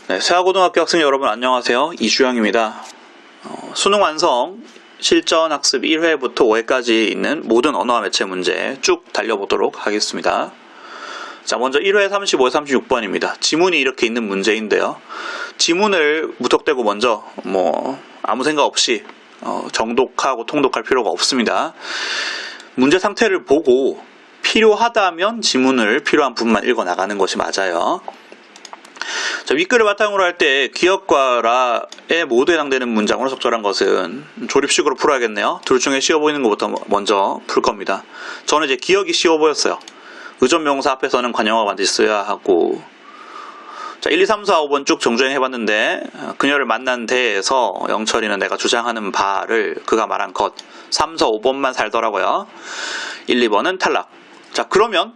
네, 세화고등학교 학생 여러분 안녕하세요. 이주영입니다. 수능 완성 실전 학습 1회부터 5회까지 있는 모든 언어와 매체 문제 쭉 달려보도록 하겠습니다. 자, 먼저 1회 35, 36번입니다. 지문이 이렇게 있는 문제인데요. 지문을 무턱대고 먼저 아무 생각 없이 정독하고 통독할 필요가 없습니다. 문제 상태를 보고 필요하다면 지문을 필요한 부분만 읽어 나가는 것이 맞아요. 자, 윗글을 바탕으로 할 때 기역과 라에 모두 해당되는 문장으로 적절한 것은 조립식으로 풀어야겠네요. 둘 중에 쉬워 보이는 것부터 먼저 풀 겁니다. 저는 이제 기역이 쉬워 보였어요. 의존명사 앞에서는 관용어가 반드시 써야 하고. 자, 1, 2, 3, 4, 5번 쭉 정주행 해봤는데 그녀를 만난 데에서 영철이는 내가 주장하는 바를 그가 말한 것 3, 4, 5번만 살더라고요. 1, 2번은 탈락. 자, 그러면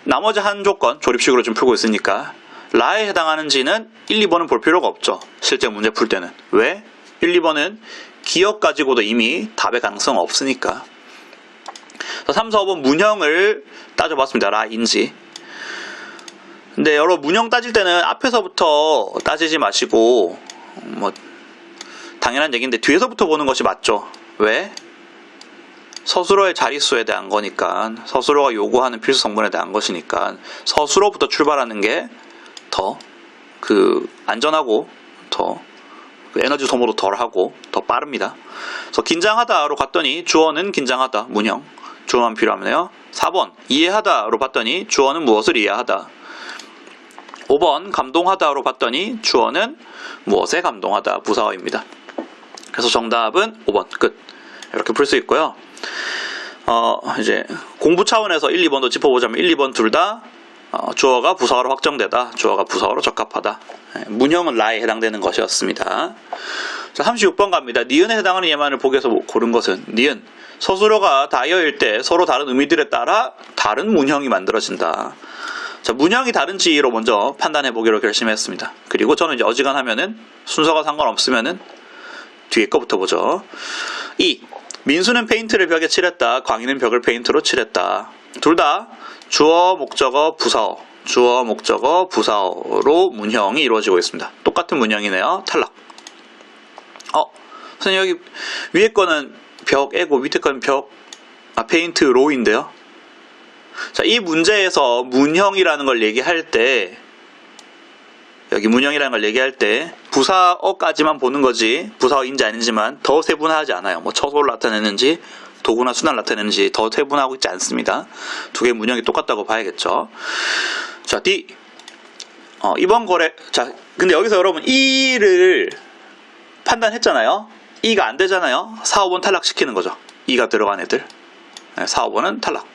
나머지 한 조건 조립식으로 좀 풀고 있으니까 라에 해당하는지는 1, 2번은 볼 필요가 없죠. 실제 문제 풀 때는. 왜? 1, 2번은 기억 가지고도 이미 답의 가능성 없으니까. 3, 4, 5번 문형을 따져봤습니다. 라인지. 근데 여러분 문형 따질 때는 앞에서부터 따지지 마시고 당연한 얘기인데 뒤에서부터 보는 것이 맞죠. 왜? 서술어의 자릿수에 대한 거니까, 서술어가 요구하는 필수 성분에 대한 것이니까 서술어부터 출발하는 게 더 안전하고 더 에너지 소모도 덜하고 더 빠릅니다. 그래서 긴장하다로 갔더니 주어는 긴장하다, 문형. 주어만 필요하네요. 4번 이해하다로 봤더니 주어는 무엇을 이해하다. 5번 감동하다로 봤더니 주어는 무엇에 감동하다, 부사어입니다. 그래서 정답은 5번 끝. 이렇게 풀 수 있고요. 이제 공부 차원에서 1, 2번도 짚어보자면 1, 2번 둘 다 주어가 부사어로 확정되다, 주어가 부사어로 적합하다. 문형은 라에 해당되는 것이었습니다. 자, 36번 갑니다. 니은에 해당하는 예만을 보기 위해서 고른 것은 니은. 서술어가 다이어일 때 서로 다른 의미들에 따라 다른 문형이 만들어진다. 자, 문형이 다른지로 먼저 판단해 보기로 결심했습니다. 그리고 저는 이제 어지간하면은 순서가 상관없으면은 뒤에 거부터 보죠. 2. 민수는 페인트를 벽에 칠했다. 광희는 벽을 페인트로 칠했다. 둘 다 주어, 목적어, 부사어, 주어, 목적어, 부사어로 문형이 이루어지고 있습니다. 똑같은 문형이네요. 탈락. 선생님 여기 위에 거는 벽에고 밑에 거는 페인트로인데요. 자, 이 문제에서 문형이라는 걸 얘기할 때, 여기 문형이라는 걸 얘기할 때 부사어까지만 보는 거지 부사어인지 아닌지만 더 세분화하지 않아요. 처소를 나타내는지 도구나 수단을 나타내는지 더 세분화하고 있지 않습니다. 두 개의 문형이 똑같다고 봐야겠죠. 자, D. 이번 거래. 자, 근데 여기서 여러분 E를 판단했잖아요. E가 안 되잖아요. 4, 5번 탈락시키는 거죠. E가 들어간 애들. 4, 5번은 탈락.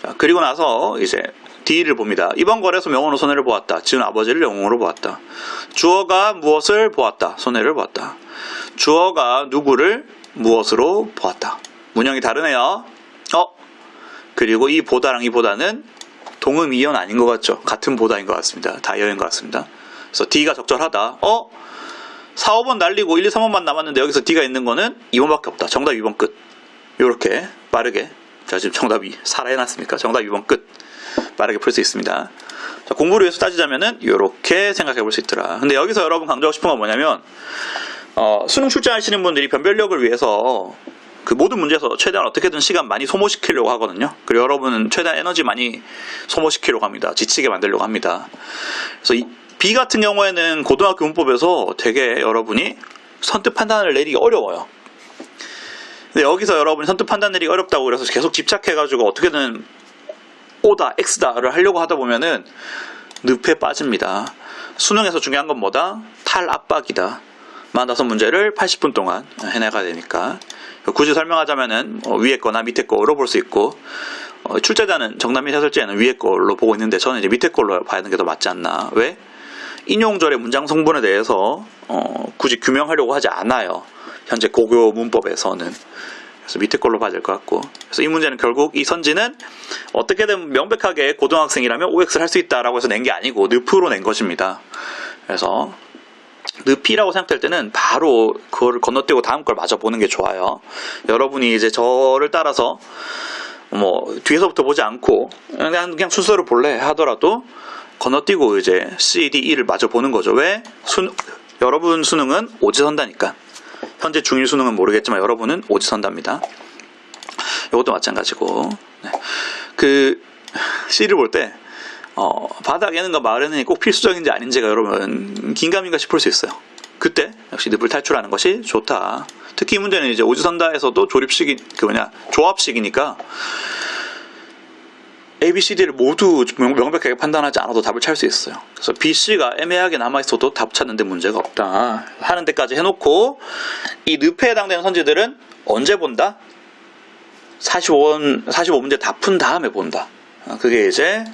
자, 그리고 나서 이제 D를 봅니다. 이번 거래소 명언으로 손해를 보았다. 지은 아버지를 영웅으로 보았다. 주어가 무엇을 보았다. 손해를 보았다. 주어가 누구를 무엇으로 보았다. 문형이 다르네요. 그리고 이 보다랑 이 보다는 동음이어는 아닌 것 같죠. 같은 보다인 것 같습니다. 다이어인 것 같습니다. 그래서 D가 적절하다. 4, 5번 날리고 1, 2, 3번만 남았는데 여기서 D가 있는 거는 2번밖에 없다. 정답 2번 끝. 요렇게 빠르게. 자, 지금 정답이 살아해놨으니까 정답 2번 끝. 빠르게 풀 수 있습니다. 자, 공부를 위해서 따지자면은 이렇게 생각해 볼 수 있더라. 근데 여기서 여러분 강조하고 싶은 건 뭐냐면 수능 출제하시는 분들이 변별력을 위해서 그 모든 문제에서 최대한 어떻게든 시간 많이 소모시키려고 하거든요. 그리고 여러분은 최대한 에너지 많이 소모시키려고 합니다. 지치게 만들려고 합니다. 그래서 이 B 같은 경우에는 고등학교 문법에서 되게 여러분이 선뜻 판단을 내리기 어려워요. 근데 여기서 여러분이 선뜻 판단 내리기 어렵다고 그래서 계속 집착해가지고 어떻게든 O다, X다를 하려고 하다 보면은 늪에 빠집니다. 수능에서 중요한 건 뭐다? 탈압박이다. 45문제를 80분 동안 해내가야 되니까. 굳이 설명하자면은 위에 거나 밑에 거로 볼 수 있고, 출제자는 정답 및 해설지에는 위에 걸로 보고 있는데 저는 이제 밑에 걸로 봐야 하는 게 더 맞지 않나. 왜? 인용절의 문장 성분에 대해서 굳이 규명하려고 하지 않아요. 현재 고교 문법에서는. 그래서 밑에 걸로 봐야 될 것 같고. 그래서 이 문제는 결국 이 선지는 어떻게든 명백하게 고등학생이라면 OX를 할 수 있다라고 해서 낸 게 아니고 늪으로 낸 것입니다. 그래서 늪이라고 생각될 때는 바로 그거를 건너뛰고 다음 걸 마저 보는 게 좋아요. 여러분이 이제 저를 따라서 뭐 뒤에서부터 보지 않고 그냥 순서를 볼래 하더라도 건너뛰고 이제 C, D, E를 마저 보는 거죠. 왜? 여러분 수능은 오지선다니까. 현재 중1 수능은 모르겠지만 여러분은 오지선답니다. 이것도 마찬가지고. 네. 그 C를 볼 때 바닥 예능과 마을 예능이 꼭 필수적인지 아닌지가 여러분 긴가민가 싶을 수 있어요. 그때 역시 늪을 탈출하는 것이 좋다. 특히 이 문제는 이제 오지선다에서도 조립식이 조합식이니까 A, B, C, D를 모두 명백하게 판단하지 않아도 답을 찾을 수 있어요. 그래서 B, C가 애매하게 남아있어도 답 찾는데 문제가 없다 하는 데까지 해놓고 이 늪에 해당되는 선지들은 언제 본다? 45문제 다 푼 다음에 본다. 그게 이제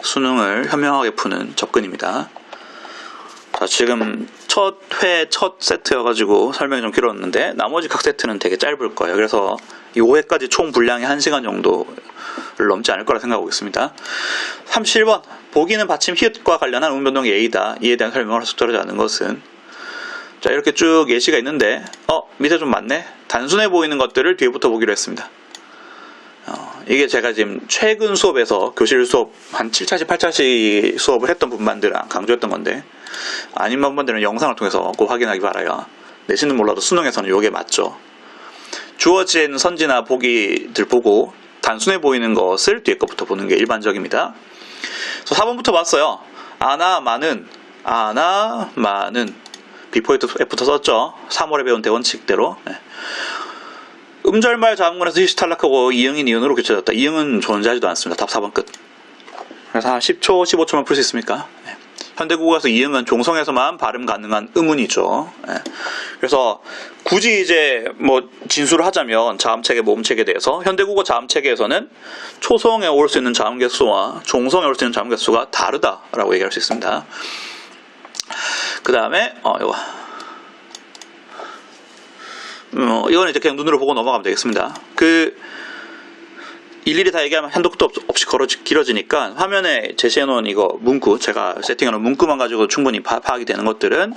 수능을 현명하게 푸는 접근입니다. 자, 지금 첫 세트여가지고 설명이 좀 길었는데 나머지 각 세트는 되게 짧을 거예요. 그래서 이 5회까지 총 분량이 1시간 정도를 넘지 않을 거라 생각하고 있습니다. 37번 보기는 받침 히읗과 관련한 운변동이 A다. 이에 대한 설명을 적절하지 않은 것은 자 이렇게 쭉 예시가 있는데 밑에 좀 많네. 단순해 보이는 것들을 뒤에부터 보기로 했습니다. 이게 제가 지금 최근 수업에서 교실 수업 한 7차시 8차시 수업을 했던 분만들 강조했던 건데 아닌 분만들은 영상을 통해서 꼭 확인하기 바라요. 내신은 몰라도 수능에서는 이게 맞죠. 주어진 선지나 보기들 보고 단순해 보이는 것을 뒤에 것부터 보는 게 일반적입니다. 그래서 4번부터 봤어요. 아나 많은 비포 F부터 썼죠. 3월에 배운 대원칙대로. 네. 음절말 자음문에서 희시 탈락하고 이응인 이응으로 교체됐다. 이응은 존재하지도 않습니다. 답 4번 끝. 그래서 한 10초, 15초만 풀 수 있습니까? 네. 현대국어에서 이응은 종성에서만 발음 가능한 음운이죠. 네. 그래서 굳이 이제 뭐 진술을 하자면 자음체계, 모음체계에 대해서 현대국어 자음체계에서는 초성에 올 수 있는 자음 개수와 종성에 올 수 있는 자음 개수가 다르다라고 얘기할 수 있습니다. 그 다음에 이거는 이제 그냥 눈으로 보고 넘어가면 되겠습니다. 일일이 다 얘기하면 한독도 없이 길어지니까 화면에 제시해놓은 이거 문구, 제가 세팅해놓은 문구만 가지고 충분히 파악이 되는 것들은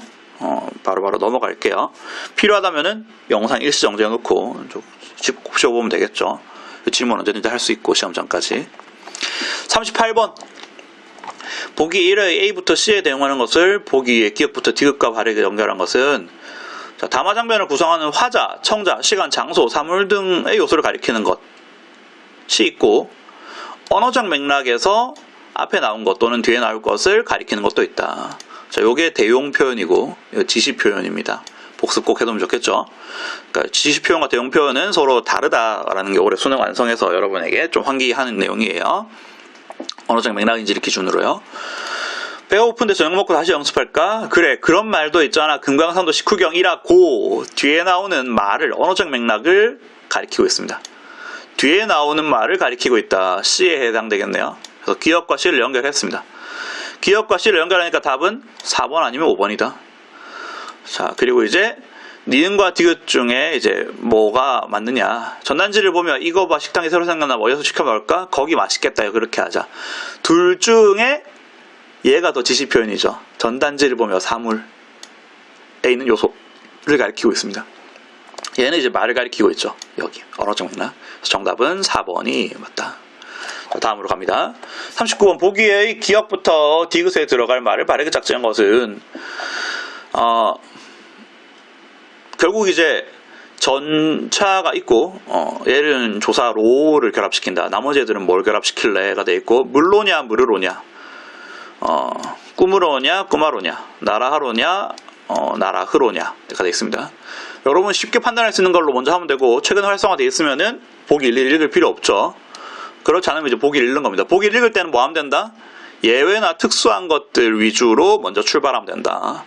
바로바로 넘어갈게요. 필요하다면은 영상 일시 정지해놓고 곱씹어보면 되겠죠. 질문 언제든지 할 수 있고 시험 전까지. 38번 보기 1의 A부터 C에 대응하는 것을 보기 2의 기역부터 디귿과 발음에 연결한 것은 자, 담화장변을 구성하는 화자, 청자, 시간, 장소, 사물 등의 요소를 가리키는 것이 있고 언어적 맥락에서 앞에 나온 것 또는 뒤에 나올 것을 가리키는 것도 있다. 자, 요게 대용 표현이고 지시 표현입니다. 복습 꼭 해두면 좋겠죠. 그러니까 지시 표현과 대용 표현은 서로 다르다라는 게 올해 수능 완성에서 여러분에게 좀 환기하는 내용이에요. 언어적 맥락인지를 기준으로요. 배가 고픈데 저녁 먹고 다시 연습할까? 그래, 그런 말도 있잖아. 금강산도 식후경이라고 뒤에 나오는 말을, 언어적 맥락을 가리키고 있습니다. 뒤에 나오는 말을 가리키고 있다. C에 해당되겠네요. 그래서 기역과 C를 연결했습니다. 기역과 C를 연결하니까 답은 4번 아니면 5번이다. 자, 그리고 이제 니은과 디귿 중에 이제 뭐가 맞느냐. 전단지를 보면 이거 봐, 식당이 새로 생겼나, 뭐 어디서 시켜 먹을까? 거기 맛있겠다. 그렇게 하자. 둘 중에 얘가 더 지시 표현이죠. 전단지를 보며 사물에 있는 요소를 가리키고 있습니다. 얘는 이제 말을 가리키고 있죠. 여기 언어적 맥락. 정답은 4번이 맞다. 자, 다음으로 갑니다. 39번 보기의 기역부터 디귿에 들어갈 말을 바르게 짝지은 것은 결국 이제 전차가 있고 얘는 조사로를 결합시킨다. 나머지 애들은 뭘 결합시킬래가 돼 있고 물로냐 물으로냐 꿈으로냐 꿈하로냐 나라하로냐 나라흐로냐가 되어 있습니다. 여러분 쉽게 판단할 수 있는 걸로 먼저 하면 되고 최근 활성화되어 있으면은 보기 일일이 읽을 필요 없죠. 그렇지 않으면 이제 보기를 읽는 겁니다. 보기를 읽을 때는 뭐 하면 된다? 예외나 특수한 것들 위주로 먼저 출발하면 된다.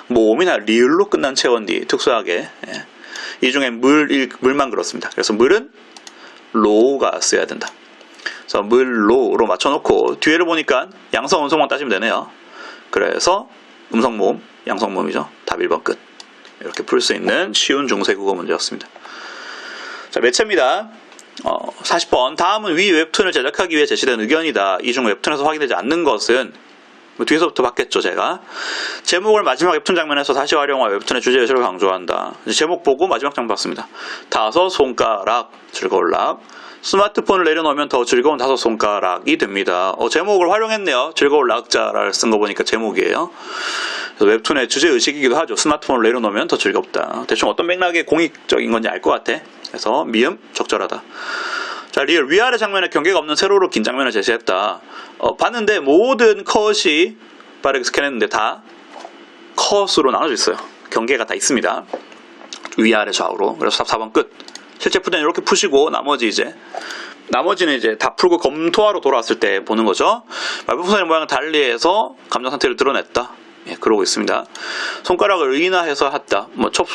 모음이나 리을로 끝난 체원디 특수하게 이 중에 물만 그렇습니다. 그래서 물은 로가 써야 된다. 그래서 물로로 맞춰놓고 뒤에를 보니까 양성 음성만 따지면 되네요. 그래서 음성모음, 양성모음이죠. 답 1번 끝. 이렇게 풀 수 있는 쉬운 중세국어 문제였습니다. 자, 매체입니다. 40번 다음은 위 웹툰을 제작하기 위해 제시된 의견이다. 이 중 웹툰에서 확인되지 않는 것은 뒤에서부터 봤겠죠. 제가 제목을 마지막 웹툰 장면에서 다시 활용한 웹툰의 주제 요소를 강조한다. 제목 보고 마지막 장면 봤습니다. 다섯 손가락 즐거울락 스마트폰을 내려놓으면 더 즐거운 5손가락이 됩니다. 제목을 활용했네요. 즐거운 락자를 쓴 거 보니까 제목이에요. 그래서 웹툰의 주제의식이기도 하죠. 스마트폰을 내려놓으면 더 즐겁다. 대충 어떤 맥락의 공익적인 건지 알 것 같아. 그래서 미음 적절하다. 자, 리얼 위아래 장면에 경계가 없는 세로로 긴 장면을 제시했다. 봤는데 모든 컷이 빠르게 스캔했는데 다 컷으로 나눠져 있어요. 경계가 다 있습니다. 위아래 좌우로. 그래서 4번 끝. 실제 푸대는 이렇게 푸시고 나머지는 이제 다 풀고 검토하러 돌아왔을 때 보는 거죠. 말풍선의 모양을 달리해서 감정 상태를 드러냈다. 예, 그러고 있습니다. 손가락을 의인화해서 했다.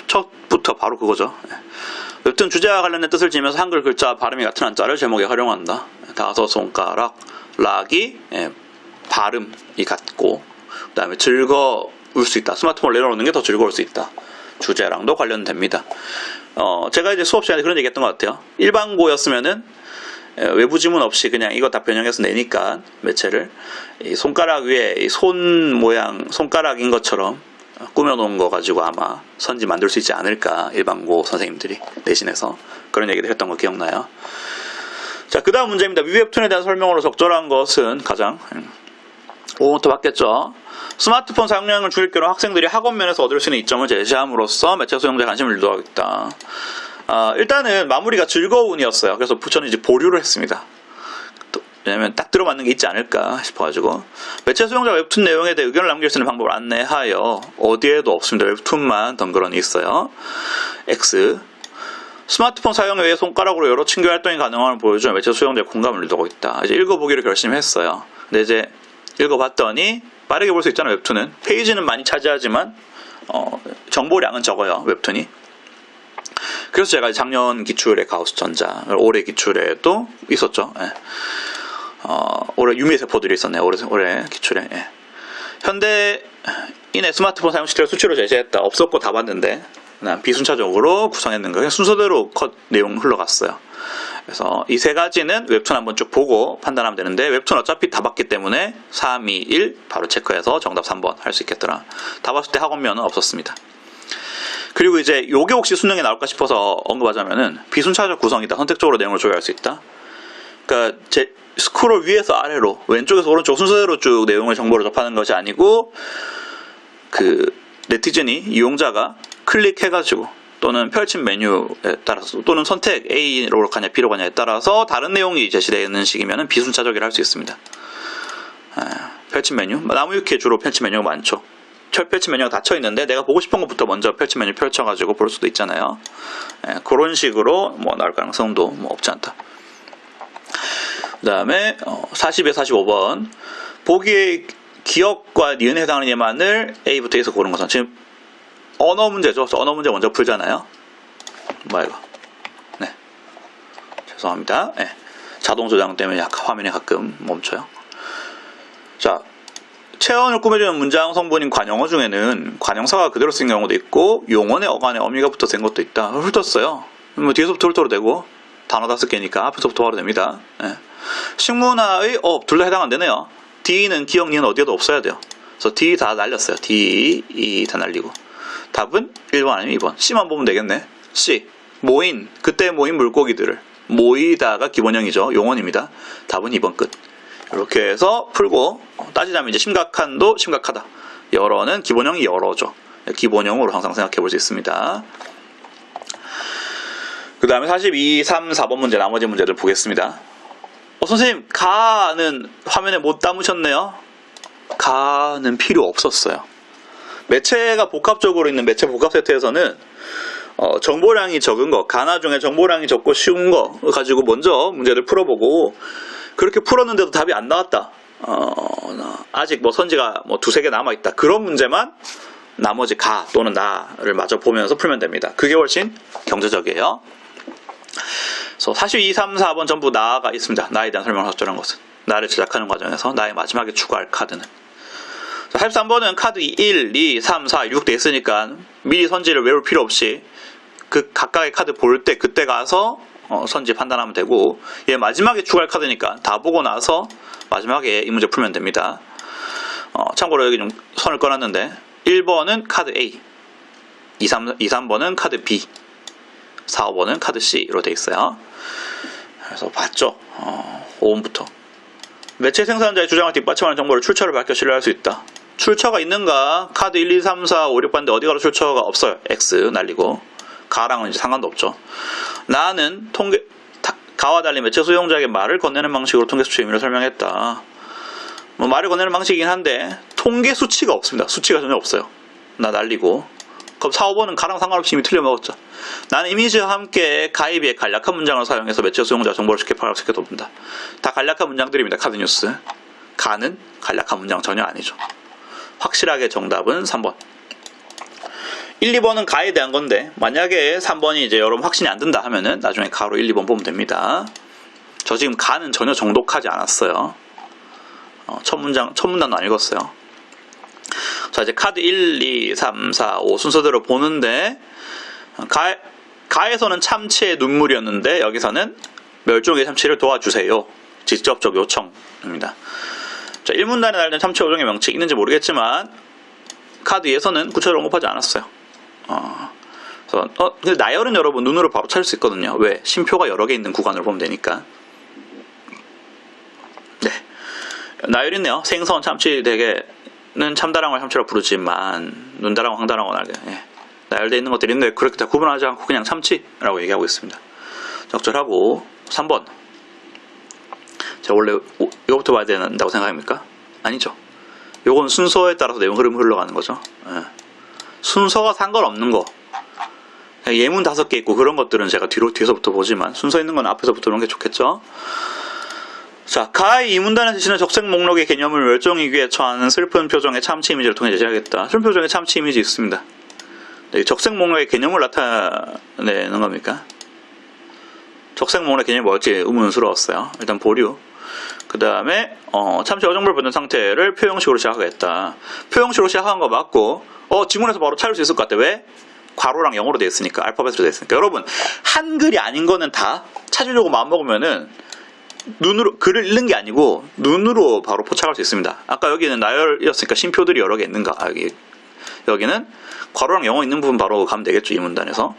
첫부터 바로 그거죠. 예. 웹툰 주제와 관련된 뜻을 지으면서 한글 글자 발음이 같은 한자를 제목에 활용한다. 5손가락 락이 발음이 같고 그 다음에 즐거울 수 있다. 스마트폰을 내려놓는 게 더 즐거울 수 있다. 주제랑도 관련됩니다. 제가 이제 수업 시간에 그런 얘기 했던 것 같아요. 일반고였으면은 외부 지문 없이 그냥 이거 다 변형해서 내니까 매체를 이 손가락 위에 이 손 모양 손가락인 것처럼 꾸며놓은 거 가지고 아마 선지 만들 수 있지 않을까 일반고 선생님들이 내신에서 그런 얘기를 했던 거 기억나요? 자, 그 다음 문제입니다. 웹툰에 대한 설명으로 적절한 것은 가장 5번부터 받겠죠. 스마트폰 사용량을 줄일 경우 학생들이 학원면에서 얻을 수 있는 이점을 제시함으로써 매체 수용자의 관심을 유도하겠다. 일단은 마무리가 즐거운이었어요. 그래서 저는 이제 보류를 했습니다. 왜냐면 딱 들어맞는 게 있지 않을까 싶어가지고. 매체 수용자 웹툰 내용에 대해 의견을 남길 수 있는 방법을 안내하여 어디에도 없습니다. 웹툰만 덩그러니 있어요. X. 스마트폰 사용 외에 손가락으로 여러 친교 활동이 가능함을 보여주며 매체 수용자의 공감을 유도하고 있다. 이제 읽어보기를 결심했어요. 근데 이제 읽어봤더니 빠르게 볼 수 있잖아요. 웹툰은 페이지는 많이 차지하지만 정보량은 적어요. 웹툰이. 그래서 제가 작년 기출에 가우스전자, 올해 기출에도 있었죠. 예. 올해 유미세포들이 있었네요. 올해 기출에. 예. 현대인의 스마트폰 사용 시대를 수치로 제시했다. 없었고 다 봤는데 난 비순차적으로 구성했는가. 그냥 순서대로 컷 내용 흘러갔어요. 그래서 이 세 가지는 웹툰 한번 쭉 보고 판단하면 되는데 웹툰 어차피 다 봤기 때문에 3, 2, 1 바로 체크해서 정답 3번 할 수 있겠더라. 다 봤을 때 학원면은 없었습니다. 그리고 이제 요게 혹시 수능에 나올까 싶어서 언급하자면은 비순차적 구성이다. 선택적으로 내용을 조회할 수 있다. 그러니까 제 스크롤 위에서 아래로 왼쪽에서 오른쪽 순서대로 쭉 내용을 정보를 접하는 것이 아니고 그 네티즌이 이용자가 클릭해가지고 또는 펼친 메뉴에 따라서 또는 선택 A로 가냐 B로 가냐에 따라서 다른 내용이 제시되는 식이면 비순차적이라 할 수 있습니다. 펼친 메뉴 나무위키에 주로 펼친 메뉴가 많죠. 펼친 메뉴가 닫혀 있는데 내가 보고 싶은 것부터 먼저 펼친 메뉴 펼쳐가지고 볼 수도 있잖아요. 그런 식으로 뭐 나올 가능성도 뭐 없지 않다. 그 다음에 40에 45번 보기에 기억과 니은에 해당하는 예만을 A부터 E에서 고른 것은 지금 언어 문제죠. 언어 문제 먼저 풀잖아요. 뭐야 이거. 네. 죄송합니다. 네. 자동 저장 때문에 화면이 가끔 멈춰요. 자, 체언을 꾸며주는 문장 성분인 관용어 중에는 관용사가 그대로 쓰인 경우도 있고 용언의 어간에 어미가 붙어 쓴 것도 있다. 훑었어요. 뭐 뒤에서부터 훑어도 되고 단어 5개니까 앞에서부터 바로 됩니다. 네. 식문화의 둘 다 해당 안 되네요. D는 기억, 니은 어디에도 없어야 돼요. 그래서 D 다 날렸어요. D, E 다 날리고. 답은 1번 아니면 2번. C만 보면 되겠네. C. 모인. 그때 모인 물고기들을. 모이다가 기본형이죠. 용언입니다. 답은 2번 끝. 이렇게 해서 풀고 따지자면 이제 심각한도 심각하다. 여러는 기본형이 여러죠. 기본형으로 항상 생각해 볼 수 있습니다. 그 다음에 42, 3, 4번 문제 나머지 문제들 보겠습니다. 선생님 가는 화면에 못 담으셨네요. 가는 필요 없었어요. 매체가 복합적으로 있는 매체 복합 세트에서는 정보량이 적은 거, 가나 중에 정보량이 적고 쉬운 거 가지고 먼저 문제를 풀어보고 그렇게 풀었는데도 답이 안 나왔다. 아직 뭐 선지가 뭐 2-3개 남아있다. 그런 문제만 나머지 가 또는 나를 마저 보면서 풀면 됩니다. 그게 훨씬 경제적이에요. 그래서 42, 3, 4번 전부 나가 있습니다. 나에 대한 설명을 적절한 것은. 나를 제작하는 과정에서 나의 마지막에 추가할 카드는. 83번은 카드 1, 2, 3, 4, 6 돼 있으니까 미리 선지를 외울 필요 없이 그 각각의 카드 볼 때 그때 가서 선지 판단하면 되고 얘 마지막에 추가할 카드니까 다 보고 나서 마지막에 이 문제 풀면 됩니다. 참고로 여기 좀 선을 꺼놨는데 1번은 카드 A 2, 3번은 카드 B 4, 5번은 카드 C로 돼 있어요. 그래서 봤죠. 5번부터. 매체 생산자의 주장을 뒷받침하는 정보를 출처를 밝혀 신뢰할 수 있다. 출처가 있는가? 카드 1, 2, 3, 4, 5, 6 봤는데 어디 가도 출처가 없어요. X 날리고. 가랑은 이제 상관도 없죠. 나는 가와 달리 매체 수용자에게 말을 건네는 방식으로 통계 수치 의미를 설명했다. 뭐 말을 건네는 방식이긴 한데 통계 수치가 없습니다. 수치가 전혀 없어요. 나 날리고. 그럼 4, 5번은 가랑 상관없이 이미 틀려먹었죠. 나는 이미지와 함께 가입에 간략한 문장을 사용해서 매체 수용자 정보를 쉽게 파악시켜 돕는다. 다 간략한 문장들입니다. 카드뉴스. 가는 간략한 문장 전혀 아니죠. 확실하게 정답은 3번. 1, 2번은 가에 대한 건데 만약에 3번이 이제 여러분 확신이 안 든다 하면은 나중에 가로 1, 2번 보면 됩니다. 저 지금 가는 전혀 정독하지 않았어요. 첫 문단도 안 읽었어요. 자, 이제 카드 1, 2, 3, 4, 5 순서대로 보는데 가에서는 참치의 눈물이었는데 여기서는 멸종의 참치를 도와주세요. 직접적 요청입니다. 자, 1문단에 달린 참치 5종의 명칭이 있는지 모르겠지만 카드 2에서는 구체적으로 언급하지 않았어요. 근데 나열은 여러분 눈으로 바로 찾을 수 있거든요. 왜? 심표가 여러 개 있는 구간을 보면 되니까. 네. 나열 있네요. 생선 참치 대게는 참다랑어를 참치라고 부르지만 눈다랑어, 황다랑어는 알게. 예. 나열되어 있는 것들이 있는데 그렇게 다 구분하지 않고 그냥 참치라고 얘기하고 있습니다. 적절하고 3번. 제가 원래 이거부터 봐야 된다고 생각합니까? 아니죠. 요건 순서에 따라서 내용 흐름이 흘러가는 거죠. 예. 순서가 상관없는 거. 예문 5개 있고 그런 것들은 제가 뒤에서부터 보지만 순서 있는 건 앞에서부터 보는 게 좋겠죠. 자, 가의 이 문단에 제시는 적색 목록의 개념을 멸종위기에 처하는 슬픈 표정의 참치 이미지를 통해 제시하겠다. 슬픈 표정의 참치 이미지 있습니다. 네, 적색 목록의 개념을 나타내는 겁니까? 적색 목록의 개념이 뭘지 의문스러웠어요. 일단 보류. 그 다음에 참치 어정벌 붙는 상태를 표형식으로 시작하겠다. 표형식으로 시작한 거 맞고 지문에서 바로 찾을 수 있을 것 같아. 왜? 괄호랑 영어로 되어 있으니까, 알파벳으로 되어 있으니까. 여러분, 한글이 아닌 거는 다 찾으려고 마음먹으면은 눈으로 글을 읽는 게 아니고 눈으로 바로 포착할 수 있습니다. 아까 여기는 나열이었으니까 심표들이 여러 개 있는가? 여기는 괄호랑 영어 있는 부분 바로 가면 되겠죠. 이 문단에서.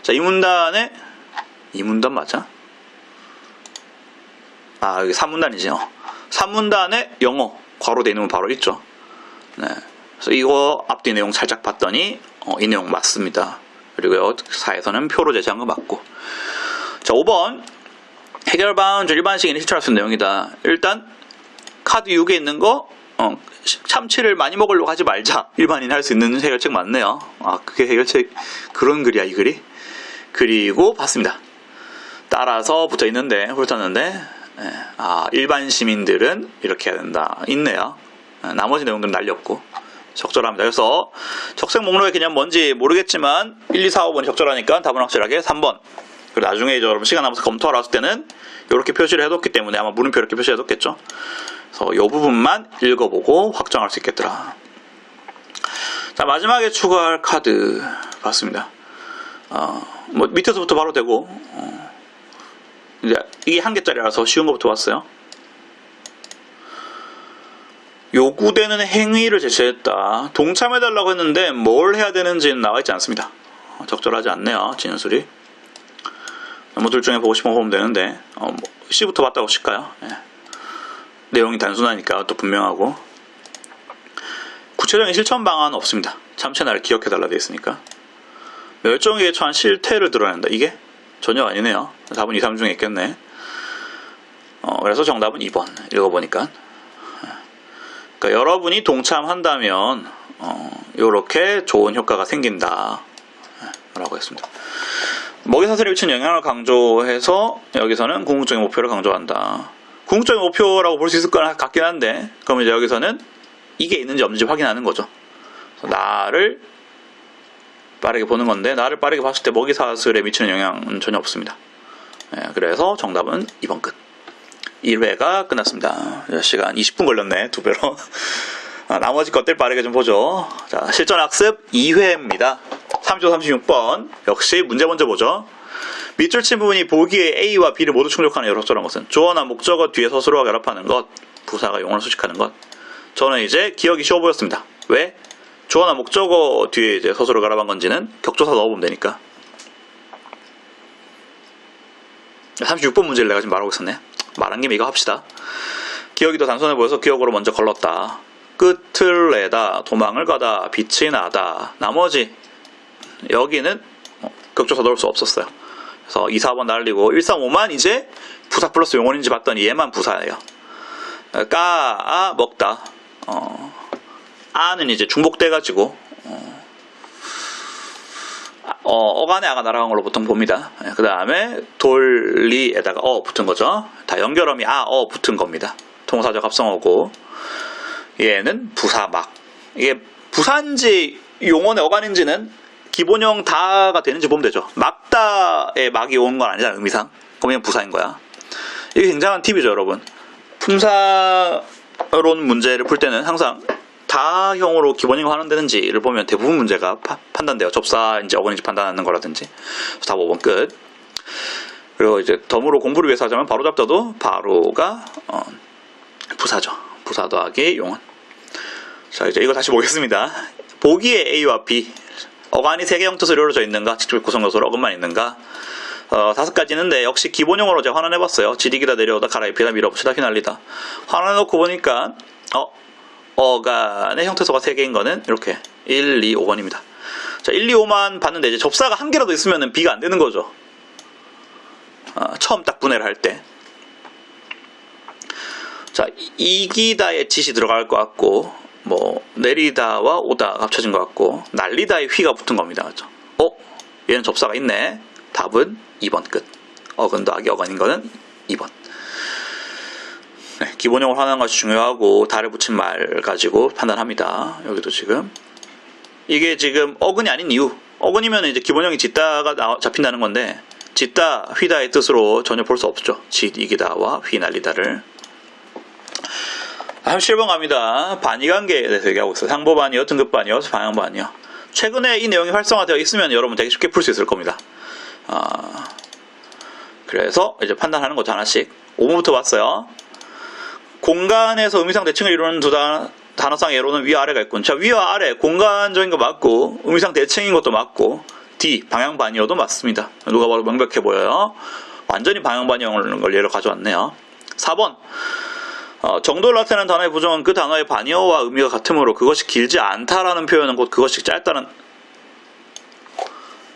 자, 이 문단 맞아? 여기 3문단이죠. 3문단에 영어 괄호 되어 있는 부분 바로 있죠. 네. 그래서 이거 앞뒤 내용 살짝 봤더니 이 내용 맞습니다. 그리고 4에서는 표로 제시한 거 맞고. 자, 5번 해결 방안 중 일반식인이 실천할 수 있는 내용이다. 일단 카드 6에 있는 거 참치를 많이 먹으려고 하지 말자. 일반인이 할 수 있는 해결책 맞네요. 그게 해결책 그런 글이야 이 글이. 그리고 봤습니다. 따라서 붙어 있는데 훑었는데 일반 시민들은 이렇게 해야 된다. 있네요. 나머지 내용들은 날렸고 적절합니다. 그래서 적색 목록의 개념 뭔지 모르겠지만 1, 2, 4, 5번이 적절하니까 답은 확실하게 3번. 그리고 나중에 이제 여러분 시간 남아서 검토하러 왔을 때는 이렇게 표시를 해뒀기 때문에 아마 물음표 이렇게 표시해뒀겠죠. 그래서 이 부분만 읽어보고 확정할 수 있겠더라. 자, 마지막에 추가할 카드 봤습니다. 밑에서부터 바로 되고 이제 이게 1개짜리라서 쉬운 것부터 봤어요. 요구되는 행위를 제시했다. 동참해달라고 했는데 뭘 해야 되는지는 나와있지 않습니다. 적절하지 않네요. 진술이. 둘 중에 보고 싶은 거 보면 되는데 C부터 봤다고 칠까요? 내용이 단순하니까 또 분명하고. 구체적인 실천 방안은 없습니다. 참치 날을 기억해달라 되어 있으니까. 멸종위기에 처한 실태를 드러낸다. 이게 전혀 아니네요. 답은 2, 3 중에 있겠네. 그래서 정답은 2번 읽어보니까. 그러니까 여러분이 동참한다면 이렇게 좋은 효과가 생긴다 라고 했습니다. 먹이사슬에 미치는 영향을 강조해서 여기서는 궁극적인 목표를 강조한다. 궁극적인 목표라고 볼 수 있을 것 같긴 한데 그럼 이제 여기서는 이게 있는지 없는지 확인하는 거죠. 나를 빠르게 보는 건데 나를 빠르게 봤을 때 먹이사슬에 미치는 영향은 전혀 없습니다. 그래서 정답은 2번 끝. 1회가 끝났습니다. 시간 20분 걸렸네. 2배로. 나머지 것들 빠르게 좀 보죠. 자, 실전학습 2회입니다. 3조 36번. 역시 문제 먼저 보죠. 밑줄 친 부분이 보기에 A와 B를 모두 충족하는 적절한 것은 주어나 목적어 뒤에 서술어가 결합하는 것, 부사가 용어를 수식하는 것. 저는 이제 기억이 쉬워 보였습니다. 왜? 주어나 목적어 뒤에 이제 서술어 결합한 건지는 격조사 넣어보면 되니까. 36번 문제를 내가 지금 말하고 있었네. 말한 김에 이거 합시다. 기억이 더 단순해 보여서 기억으로 먼저 걸렀다. 끝을 내다, 도망을 가다, 빛이 나다. 나머지 여기는 극조사 넣을 수 없었어요. 그래서 2, 4번 날리고 1, 3, 5만 이제 부사 플러스 용언인지 봤더니 얘만 부사예요. 까, 먹다. 아는 이제 중복돼가지고 어간에 아가 날아간 걸로 보통 봅니다. 그 다음에 돌리에다가 붙은 거죠. 다 연결음이 붙은 겁니다. 동사적 합성어고 얘는 부사막. 이게 부사인지 용언의 어간인지는 기본형 다가 되는지 보면 되죠. 막다에 막이 오는 건 아니잖아, 의미상. 그러면 부사인 거야. 이게 굉장한 팁이죠, 여러분. 품사론 문제를 풀 때는 항상 다형으로 기본형 하는 데는지를 보면 대부분 문제가 판단돼요. 접사인지 어간인지 판단하는 거라든지. 답 5번 끝. 그리고 이제 덤으로 공부를 위해서 하자면 바로 잡다도 바로가 부사죠. 부사 더하기 용언. 자, 이제 이거 다시 보겠습니다. 보기에 A와 B. 어간이 3개 형태로 이루어져 있는가? 직접 구성 요소로 어근만 있는가? 5가지 있는데 역시 기본형으로 제가 환원해봤어요. 지리기다, 내려오다, 갈아입히다, 밀어붙이다, 휘날리다. 환원해놓고 보니까 어간의 형태소가 3개인 거는 이렇게 1, 2, 5번입니다. 자, 1, 2, 5만 봤는데 이제 접사가 한 개라도 있으면 B가 안 되는 거죠. 처음 딱 분해를 할 때. 자, 이기다의 짓이 들어갈 것 같고, 내리다와 오다 합쳐진 것 같고, 날리다의 휘가 붙은 겁니다. 그렇죠? 얘는 접사가 있네. 답은 2번 끝. 어근 더하기 어간인 거는 2번. 네, 기본형을 하는 것이 중요하고, 달을 붙인 말 가지고 판단합니다. 여기도 지금. 이게 지금 어근이 아닌 이유. 어근이면 이제 기본형이 짓다가 잡힌다는 건데, 짓다, 휘다의 뜻으로 전혀 볼 수 없죠. 짓, 이기다와 휘, 날리다를. 37번 갑니다. 반의관계에 대해서 얘기하고 있어요. 상보반이요, 등급반이요, 방향반이요. 최근에 이 내용이 활성화되어 있으면 여러분 되게 쉽게 풀 수 있을 겁니다. 그래서 이제 판단하는 거죠. 하나씩. 5번부터 봤어요. 공간에서 의미상 대칭을 이루는 두 단어상 예로는 위와 아래가 있군. 자, 위와 아래 공간적인 거 맞고 의미상 대칭인 것도 맞고 D 방향반이어도 맞습니다. 누가 봐도 명백해 보여요. 완전히 방향반이라는 걸 예로 가져왔네요. 4번 정도를 나타내는 단어의 부정은 그 단어의 반의어와 의미가 같으므로 그것이 길지 않다라는 표현은 곧 그것이 짧다는.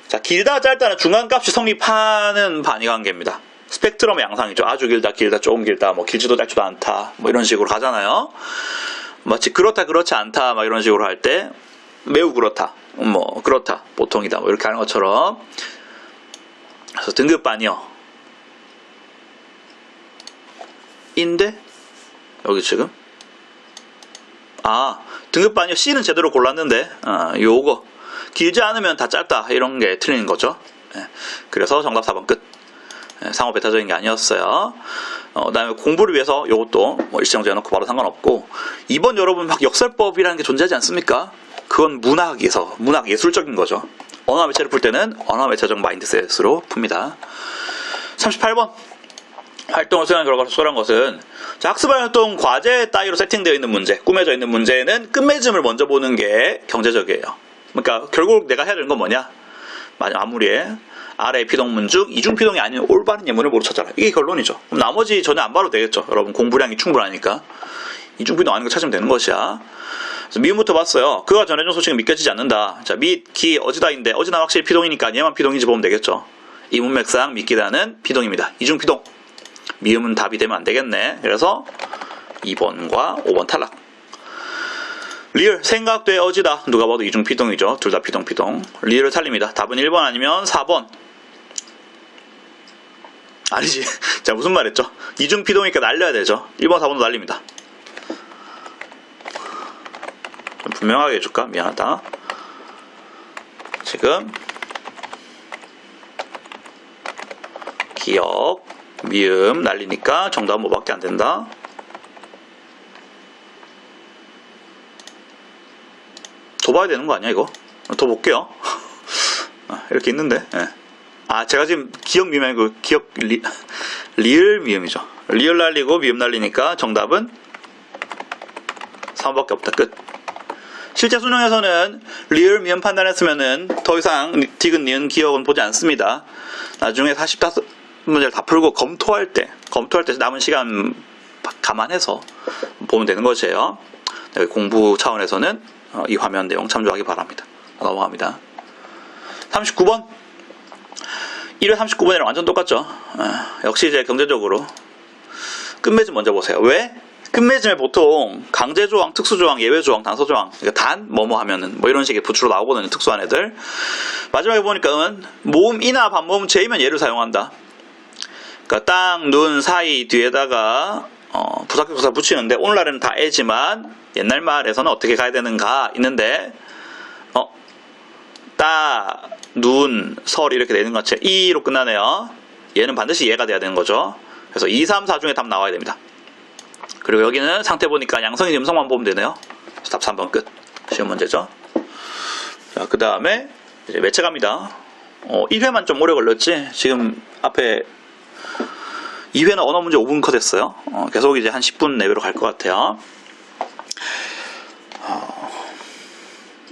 자, 길다 짧다는 중간값이 성립하는 반의관계입니다. 스펙트럼의 양상이죠. 아주 길다, 길다, 조금 길다, 길지도 짧지도 않다, 이런 식으로 가잖아요. 마치 그렇다, 그렇지 않다, 이런 식으로 할 때 매우 그렇다, 그렇다, 보통이다, 이렇게 하는 것처럼. 그래서 등급 반의어 인데 여기 지금 등급 반의어 C는 제대로 골랐는데 요거 길지 않으면 다 짧다 이런 게 틀린 거죠. 그래서 정답 4번 끝. 상호 베타적인 게 아니었어요. 그 다음에 공부를 위해서 요것도 일시정지 해놓고 바로 상관없고, 2번 여러분 막 역설법이라는 게 존재하지 않습니까? 그건 문학 예술적인 거죠. 언어 매체를 풀 때는 언어 매체적 마인드셋으로 풉니다. 38번 활동을 수행한 결과로 수월한 것은, 자, 학습활동 과제 따위로 세팅되어 있는 문제, 꾸며져 있는 문제는 끝맺음을 먼저 보는 게 경제적이에요. 그러니까 결국 내가 해야 되는 건 뭐냐? 마무리에 아래 피동문 중 이중 피동이 아닌 올바른 예문을 모두 찾아라. 이게 결론이죠. 그럼 나머지 전혀 안 봐도 되겠죠. 여러분 공부량이 충분하니까 이중 피동 아닌 거 찾으면 되는 것이야. 그래서 미음부터 봤어요. 그가 전해준 소식은 믿겨지지 않는다. 자, 밑, 기, 어지다인데 어지다 확실히 피동이니까 얘만 피동인지 보면 되겠죠. 이 문맥상 믿기다는 피동입니다. 이중 피동. 미음은 답이 되면 안 되겠네. 그래서 2번과 5번 탈락. 리을, 생각돼, 어지다. 누가 봐도 이중 피동이죠. 둘 다 피동. 리을을 살립니다. 답은 1번 아니면 4번. 아니지. 자, 무슨 말 했죠? 이중 피동이니까 날려야 되죠. 1번, 4번도 날립니다. 좀 분명하게 해줄까? 미안하다. 지금 기억, 미음 날리니까 정답은 뭐밖에 안 된다. 더 봐야 되는 거 아니야 이거? 더 볼게요. 이렇게 있는데. 제가 지금 기억 미음 아니고 기억 리을 미음이죠. 리을 날리고 미음 날리니까 정답은 3번밖에 없다. 끝. 실제 수능에서는 리을 미음 판단했으면은 더 이상 디귿 니은 기억은 보지 않습니다. 나중에 문제를 다 풀고 검토할 때 남은 시간 감안해서 보면 되는 것이에요. 공부 차원에서는 이 화면 내용 참조하기 바랍니다. 넘어갑니다. 39번 1회 39번이랑 완전 똑같죠. 역시 이제 경제적으로 끝맺음 먼저 보세요. 왜? 끝맺음에 보통 강제조항, 특수조항, 예외조항, 단서조항, 그러니까 단, 뭐뭐 하면은, 뭐 이런 식의 부추로 나오거든요. 특수한 애들. 마지막에 보니까는 모음이나 반모음 제이면 얘를 사용한다. 그러니까 땅, 눈, 사이 뒤에다가 부사격사 붙이는데 오늘날에는 다 애지만 옛날 말에서는 어떻게 가야 되는가 있는데 따, 눈, 설 이렇게 되는 것처럼 이로 끝나네요. 얘는 반드시 얘가 돼야 되는 거죠. 그래서 2, 3, 4 중에 답 나와야 됩니다. 그리고 여기는 상태 보니까 양성인 음성만 보면 되네요. 답 3번 끝. 쉬운 문제죠. 자, 그 다음에 이제 매체 갑니다. 1회만 좀 오래 걸렸지. 지금 앞에 2회는 언어 문제 5분 컷 했어요. 계속 이제 한 10분 내외로 갈 것 같아요.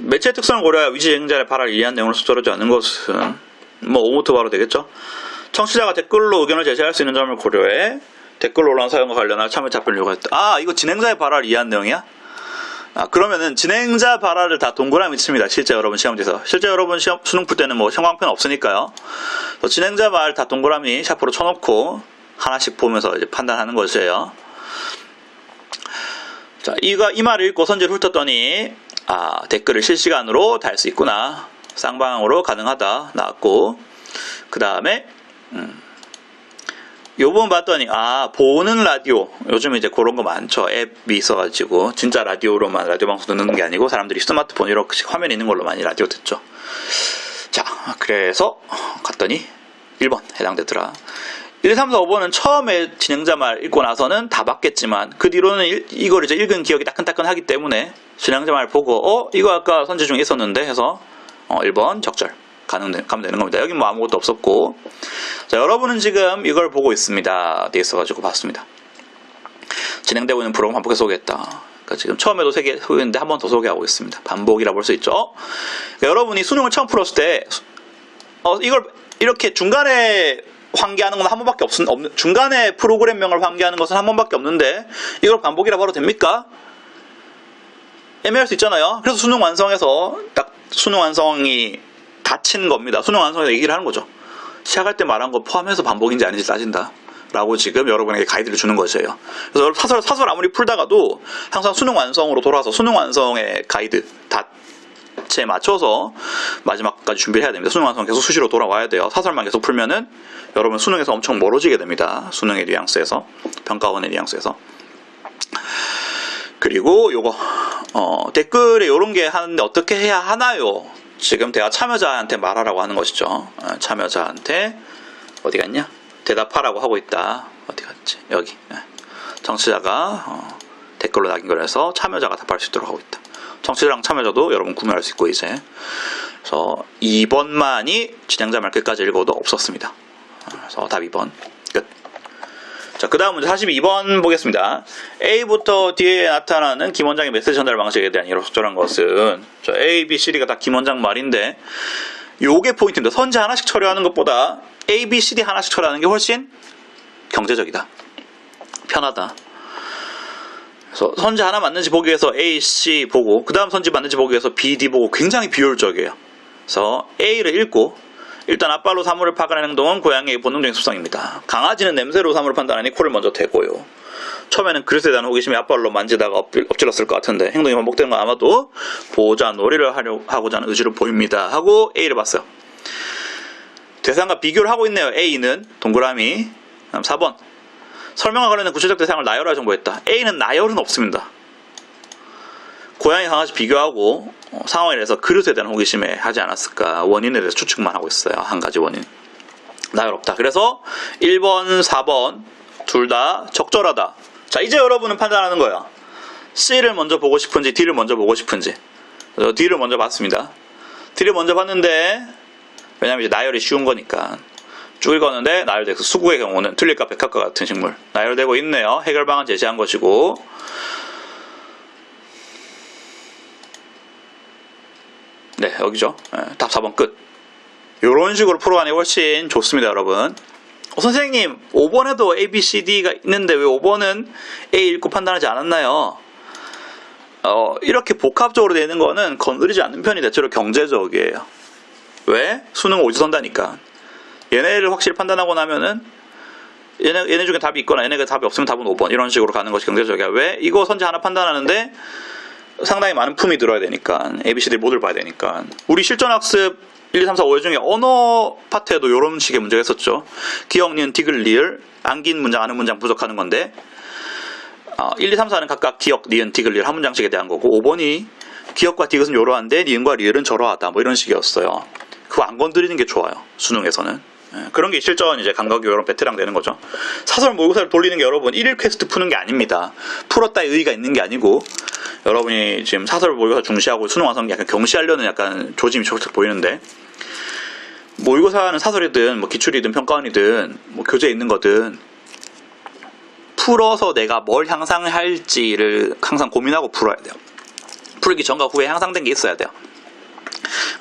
매체 특성을 고려하여 위치행자의 발화를 이해한 내용을 수설하지 않는 것은 뭐 5부터 바로 되겠죠. 청취자가 댓글로 의견을 제시할 수 있는 점을 고려해 댓글 논란 사용과 관련한 참여 답변을 요구했다. 이거 진행자의 발화를 이해한 내용이야? 그러면은 진행자 발화를 다 동그라미 칩니다. 실제 여러분 시험지에서. 실제 여러분 수능 풀 때는 뭐 형광펜 없으니까요. 진행자 말 다 동그라미 샤프로 쳐놓고 하나씩 보면서 이제 판단하는 것이에요. 자, 이 말을 읽고 선지를 훑었더니 댓글을 실시간으로 달 수 있구나. 쌍방향으로 가능하다. 나왔고 그 다음에 요 부분 봤더니 보는 라디오 요즘 이제 그런 거 많죠. 앱이 있어가지고 진짜 라디오로만 라디오 방송 듣는 게 아니고 사람들이 스마트폰 이렇게 화면 있는 걸로 많이 라디오 듣죠. 자, 그래서 갔더니 1번 해당되더라. 1, 3, 4, 5번은 처음에 진행자 말 읽고 나서는 다 봤겠지만 그 뒤로는 이걸 이제 읽은 기억이 따끈따끈하기 때문에 진행자 말 보고 이거 아까 선지 중에 있었는데 해서 1번 적절 가면 되는 겁니다. 여기 뭐 아무것도 없었고. 자, 여러분은 지금 이걸 보고 있습니다. 돼 있어가지고 봤습니다. 진행되고 있는 프로그램 반복해서 소개했다. 그러니까 지금 처음에도 소개했는데 한 번 더 소개하고 있습니다. 반복이라 볼 수 있죠. 그러니까 여러분이 수능을 처음 풀었을 때 이걸 이렇게 중간에 환기하는 건 한 번밖에 없는 중간에 프로그램명을 환기하는 것은 한 번밖에 없는데 이걸 반복이라 봐도 됩니까? 애매할 수 있잖아요. 그래서 수능 완성에서 딱 수능 완성이 닫힌 겁니다. 수능 완성에서 얘기를 하는 거죠. 시작할 때 말한 거 포함해서 반복인지 아닌지 따진다 라고 지금 여러분에게 가이드를 주는 것이에요. 그래서 사설 아무리 풀다가도 항상 수능 완성으로 돌아서 수능 완성의 가이드 닷에 맞춰서 마지막까지 준비를 해야 됩니다. 수능 완성 계속 수시로 돌아와야 돼요. 사설만 계속 풀면은 여러분 수능에서 엄청 멀어지게 됩니다. 수능의 뉘앙스에서 평가원의 뉘앙스에서. 그리고 요거 댓글에 요런 게 하는데 어떻게 해야 하나요? 지금 대화 참여자한테 말하라고 하는 것이죠. 참여자한테 어디 갔냐? 대답하라고 하고 있다. 어디 갔지? 여기. 청취자가 댓글로 남긴 거라서 참여자가 답할 수 있도록 하고 있다. 청취자랑 참여자도 여러분 구매할 수 있고 이제. 그래서 2번만이 진행자 말 끝까지 읽어도 없었습니다. 그래서 답 2번 끝. 자, 그 다음 문제 42번 보겠습니다. A부터 D에 나타나는 김원장의 메시지 전달 방식에 대한 이로 적절한 것은 A, B, C, D가 다 김원장 말인데 요게 포인트입니다. 선지 하나씩 처리하는 것보다 A, B, C, D 하나씩 처리하는 게 훨씬 경제적이다. 편하다. 그래서 선지 하나 맞는지 보기 위해서 A, C 보고 그 다음 선지 맞는지 보기 위해서 B, D 보고 굉장히 비효율적이에요. 그래서 A를 읽고 일단 앞발로 사물을 파악하는 행동은 고양이의 본능적인 습성입니다. 강아지는 냄새로 사물을 판단하니 코를 먼저 대고요. 처음에는 그릇에 대한 호기심이 앞발로 만지다가 엎질렀을 것 같은데 행동이 반복되는 건 아마도 보호자 놀이를 하고자 하는 의지로 보입니다. 하고 A를 봤어요. 대상과 비교를 하고 있네요. A는 동그라미. 4번 설명과 관련된 구체적 대상을 나열하여 정보했다. A는 나열은 없습니다. 고양이 강아지 비교하고 상황에 대해서 그릇에 대한 호기심에 하지 않았을까 원인에 대해서 추측만 하고 있어요. 한 가지 원인. 나열 없다. 그래서 1번, 4번 둘 다 적절하다. 자, 이제 여러분은 판단하는 거예요. C를 먼저 보고 싶은지 D를 먼저 보고 싶은지. 그래서 D를 먼저 봤습니다. D를 먼저 봤는데 왜냐면 이제 나열이 쉬운 거니까 쭉 읽었는데 나열돼서 수국의 경우는 튤립과 백합과 같은 식물 나열되고 있네요. 해결 방안 제시한 것이고 여기죠. 답 4번 끝. 이런 식으로 풀어가니 훨씬 좋습니다, 여러분. 선생님 5번에도 A, B, C, D가 있는데 왜 5번은 A 읽고 판단하지 않았나요? 이렇게 복합적으로 되는 거는 건드리지 않는 편이 대체로 경제적이에요. 왜? 수능 오지 선다니까. 얘네를 확실히 판단하고 나면은 얘네 중에 답이 있거나 얘네가 답이 없으면 답은 5번 이런 식으로 가는 것이 경제적이야. 왜? 이거 선지 하나 판단하는데 상당히 많은 품이 들어야 되니까 A, B, C, D 모두를 봐야 되니까. 우리 실전학습 1, 2, 3, 4, 5회 중에 언어 파트에도 이런 식의 문제가 있었죠. 기억, 니은, 디귿, 리을, 안긴 문장, 아는 문장 부족하는 건데 1, 2, 3, 4는 각각 기억, 니은, 디귿, 리을 한 문장씩에 대한 거고 5번이 기억과 디귿은 이러한데 니은과 리을은 저러하다 뭐 이런 식이었어요. 그거 안 건드리는 게 좋아요. 수능에서는. 그런 게 실전 이제 감각이 이런 베테랑 되는 거죠. 사설 모의고사를 돌리는 게 여러분 1일 퀘스트 푸는 게 아닙니다. 풀었다의 의의가 있는 게 아니고 여러분이 지금 사설 모의고사 중시하고 수능 완성 약간 경시하려는 약간 조짐이 조금씩 보이는데 모의고사는 사설이든 뭐 기출이든 평가원이든 뭐 교재에 있는 거든 풀어서 내가 뭘 향상할지를 항상 고민하고 풀어야 돼요. 풀기 전과 후에 향상된 게 있어야 돼요.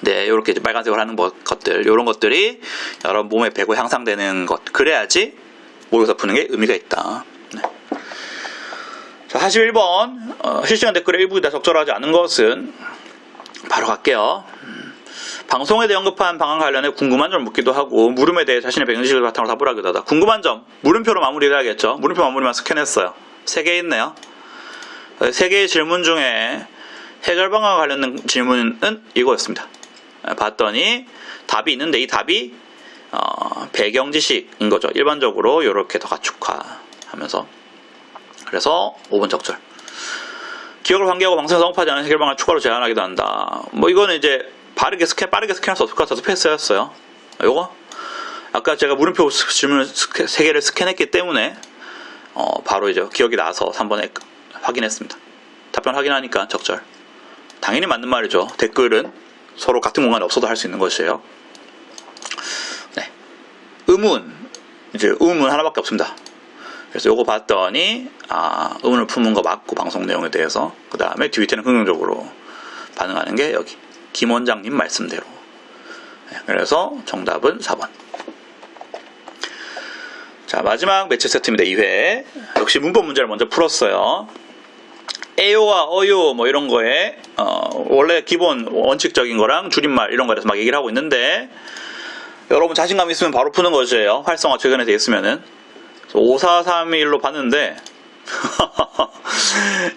네, 이렇게 빨간색으로 하는 것들, 이런 것들이 여러분 몸에 배고 향상되는 것. 그래야지 모의고사 푸는 게 의미가 있다. 네. 자, 41번. 실시간 댓글에 일부 다 적절하지 않은 것은 바로 갈게요. 방송에 대해 언급한 방안 관련해 궁금한 점 묻기도 하고 물음에 대해 자신의 백년지식을 바탕으로 답을 하기도 하다. 궁금한 점, 물음표로 마무리를 해야겠죠. 물음표 마무리만 스캔했어요. 3개 있네요. 3개의 질문 중에 해결 방안과 관련된 질문은 이거였습니다. 봤더니 답이 있는데 이 답이 배경 지식인 거죠. 일반적으로 이렇게 더 가축화하면서. 그래서 5번 적절. 기억을 환기하고 방송에서 언급하지 않은 해결 방안을 추가로 제안하기도 한다. 뭐 이거는 이제 빠르게 스캔할 수 없을 것 같아서 패스였어요. 요거 아까 제가 물음표 질문 3개를 스캔했기 때문에 바로 이제 기억이 나서 3번에 확인했습니다. 답변 확인하니까 적절. 당연히 맞는 말이죠. 댓글은 서로 같은 공간에 없어도 할 수 있는 것이에요. 네. 의문 하나밖에 없습니다. 그래서 요거 봤더니 의문을 품은 거 맞고 방송 내용에 대해서 그 다음에 뒤에는 긍정적으로 반응하는 게 여기 김 원장님 말씀대로. 네, 그래서 정답은 4번. 자, 마지막 매체 세트입니다. 2회. 역시 문법 문제를 먼저 풀었어요. 에요와 어요 뭐 이런 거에 원래 기본 원칙적인 거랑 줄임말 이런 거에서 막 얘기를 하고 있는데 여러분 자신감 있으면 바로 푸는 것이에요. 활성화 최근에 돼 있으면은. 5431로 봤는데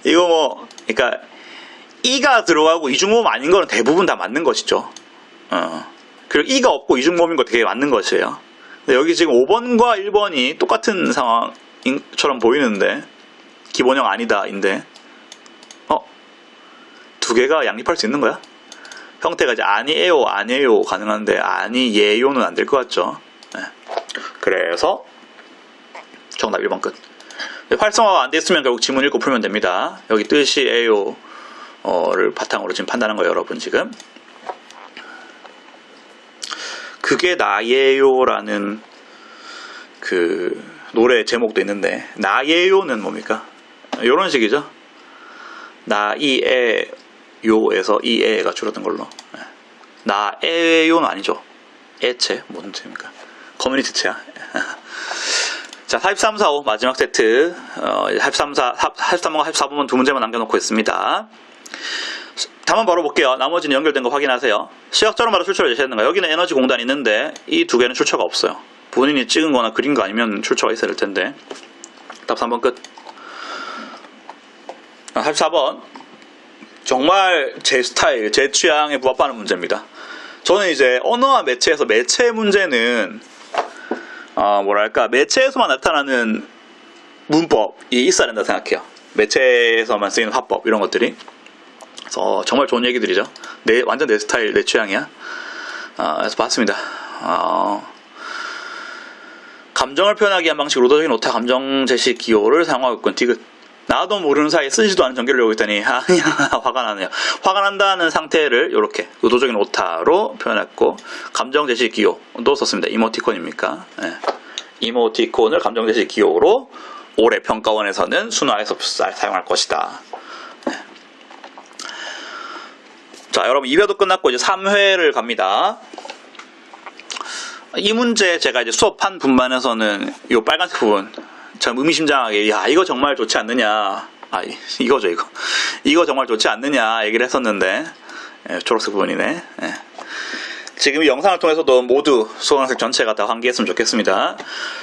이거 뭐 그러니까 이가 들어가고 이중모음 아닌 거는 대부분 다 맞는 것이죠. 그리고 이가 없고 이중모음인 거 되게 맞는 것이에요. 근데 여기 지금 5번과 1번이 똑같은 상황처럼 보이는데 기본형 아니다인데 두 개가 양립할 수 있는 거야? 형태가 이제 아니에요, 아니에요 가능한데 아니예요는 안 될 것 같죠. 네. 그래서 정답 1번 끝. 활성화가 안 됐으면 결국 지문 읽고 풀면 됩니다. 여기 뜻이에요를 바탕으로 지금 판단한 거예요, 여러분 지금. 그게 나예요라는 그 노래 제목도 있는데 나예요는 뭡니까? 이런 식이죠. 나이에 요에서 이에가 줄어든 걸로. 나에요는 아니죠. 애체 무슨 뜻입니까? 커뮤니티 체야. 자, 43, 45 마지막 세트. 43과 44번만 두 문제만 남겨놓고 있습니다. 답만 바로 볼게요. 나머지는 연결된 거 확인하세요. 시각적으로 말해 출처를 제시했는가? 여기는 에너지 공단이 있는데 이 두 개는 출처가 없어요. 본인이 찍은 거나 그린 거 아니면 출처가 있어야 될 텐데. 답 3번 끝. 44번. 정말 제 스타일, 제 취향에 부합하는 문제입니다. 저는 이제 언어와 매체에서 매체 문제는 뭐랄까 매체에서만 나타나는 문법이 있어야 된다 생각해요. 매체에서만 쓰이는 화법 이런 것들이. 그래서 정말 좋은 얘기들이죠. 완전 내 스타일, 내 취향이야. 그래서 봤습니다. 감정을 표현하기 위한 방식 로더적인 오타 감정 제시 기호를 사용하고 있군. 디귿. 나도 모르는 사이에 쓰지도 않은 전개를 외우고 있다니 화가 나네요. 화가 난다는 상태를 이렇게 의도적인 오타로 표현했고 감정 제시 기호도 썼습니다. 이모티콘입니까? 네. 이모티콘을 감정 제시 기호로 올해 평가원에서는 순화해서 사용할 것이다. 네. 자, 여러분 2회도 끝났고 이제 3회를 갑니다. 이 문제 제가 이제 수업한 분만에서는 요 빨간색 부분 참 의미심장하게 야 이거 정말 좋지 않느냐, 이거죠 이거 정말 좋지 않느냐 얘기를 했었는데, 초록색 부분이네. 지금 이 영상을 통해서도 모두 수강생 전체가 다 환기했으면 좋겠습니다.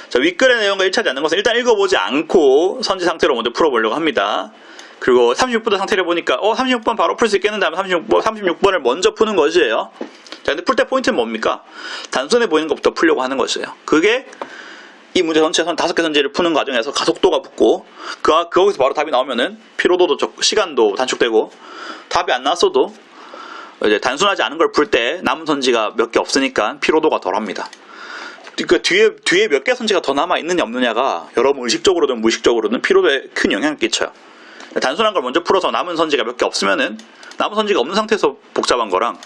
자, 윗글의 내용과 일치하지 않는 것은 일단 읽어보지 않고 선지 상태로 먼저 풀어보려고 합니다. 그리고 36번 상태를 보니까 36번 바로 풀 수 있겠는데 하면 36번을 먼저 푸는 것이에요. 자, 근데 풀 때 포인트는 뭡니까? 단순해 보이는 것부터 풀려고 하는 것이에요. 그게 이 문제 전체에서는 5개 선지를 푸는 과정에서 가속도가 붙고, 거기서 바로 답이 나오면은 피로도도 적고 시간도 단축되고, 답이 안 나왔어도 이제 단순하지 않은 걸 풀 때 남은 선지가 몇 개 없으니까 피로도가 덜합니다. 그러니까 뒤에 몇 개 선지가 더 남아 있느냐 없느냐가 여러분 의식적으로든 무의식적으로든 피로도에 큰 영향을 끼쳐요. 단순한 걸 먼저 풀어서 남은 선지가 몇 개 없으면은 남은 선지가 없는 상태에서 복잡한 거랑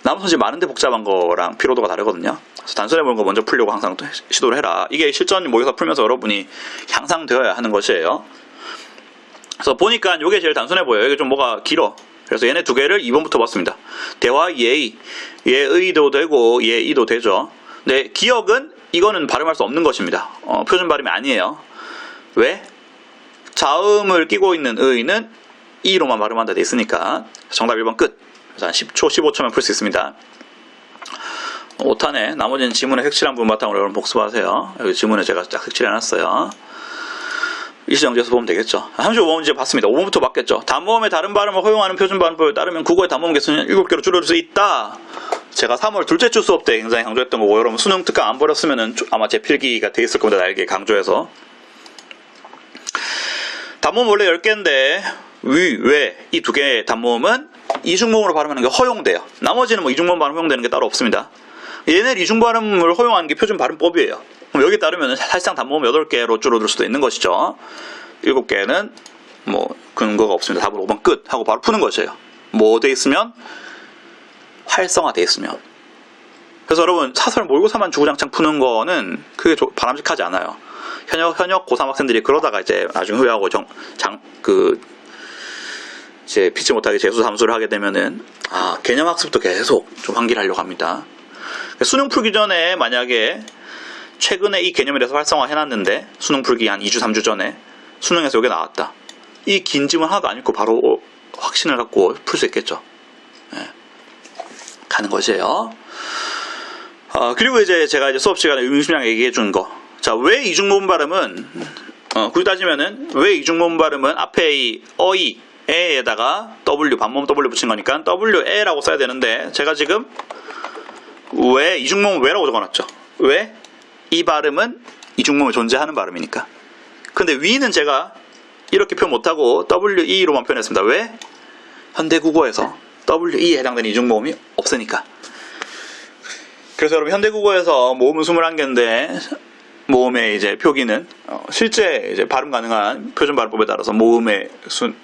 남은 선지 많은데 복잡한 거랑 피로도가 다르거든요. 그래서 단순해 보이는 거 먼저 풀려고 항상 시도를 해라. 이게 실전 모의고사 풀면서 여러분이 향상되어야 하는 것이에요. 그래서 보니까 이게 제일 단순해 보여요. 이게 좀 뭐가 길어. 그래서 얘네 두 개를 2번부터 봤습니다. 대화 예의, 예의도 되고 예의도 되죠. 근데 기억은 이거는 발음할 수 없는 것입니다. 표준 발음이 아니에요. 왜? 자음을 끼고 있는 의는 이로만 발음한다 돼 있으니까. 정답 1번 끝. 그래서 한 10초, 15초면 풀 수 있습니다. 5탄에 나머지는 지문의 색칠한 부분 바탕으로 여러분 복습하세요. 여기 지문에 제가 딱 색칠해놨어요. 일시정지에서 보면 되겠죠. 35번 문제 봤습니다. 5번부터 봤겠죠. 단모음의 다른 발음을 허용하는 표준 발음법에 따르면 국어의 단모음 개수는 7개로 줄여줄 수 있다. 제가 3월 둘째 주 수업 때 굉장히 강조했던 거고, 여러분 수능 특강 안 버렸으면 아마 제 필기가 돼 있을 겁니다. 날개 강조해서. 단모음 원래 10개인데 왜 이 두 개의 단모음은 이중모음으로 발음하는 게 허용돼요. 나머지는 뭐 이중모음 발음 허용되는 게 따로 없습니다. 얘네 이중 발음을 허용하는 게 표준 발음법이에요. 그럼 여기에 따르면 사실상 단모음 8개로 줄어들 수도 있는 것이죠. 7개는 뭐 근거가 없습니다. 답은 5번 끝 하고 바로 푸는 것이에요. 뭐 돼 있으면? 활성화 돼 있으면. 그래서 여러분 사설 모의고사만 주구장창 푸는 거는 그게 바람직하지 않아요. 현역 고3 학생들이 그러다가 이제 나중에 후회하고 이제 피치 못하게 재수 삼수를 하게 되면은 개념 학습도 계속 좀 환기하려고 합니다. 수능 풀기 전에 만약에 최근에 이 개념에 대해서 활성화 해놨는데 수능 풀기 한 2주 3주 전에 수능에서 이게 나왔다. 이 긴 지문 하나도 안 읽고 바로 확신을 갖고 풀 수 있겠죠. 가는 것이에요. 그리고 이제 제가 이제 수업 시간에 의미심장 얘기해 준 거. 자, 왜 이중모음 발음은 굳이 따지면은 왜 이중모음 발음은 앞에 이 어이 에에다가 W 반모음 W 붙인 거니까 WE라고 써야 되는데 제가 지금 왜 이중모음 왜라고 적어놨죠. 왜? 이 발음은 이중모음이 존재하는 발음이니까. 근데 위는 제가 이렇게 표현 못하고 WE로만 표현했습니다. 왜? 현대국어에서 WE에 해당되는 이중모음이 없으니까. 그래서 여러분 현대국어에서 모음은 21개인데 모음의 이제 표기는 실제 이제 발음 가능한 표준 발음법에 따라서 모음의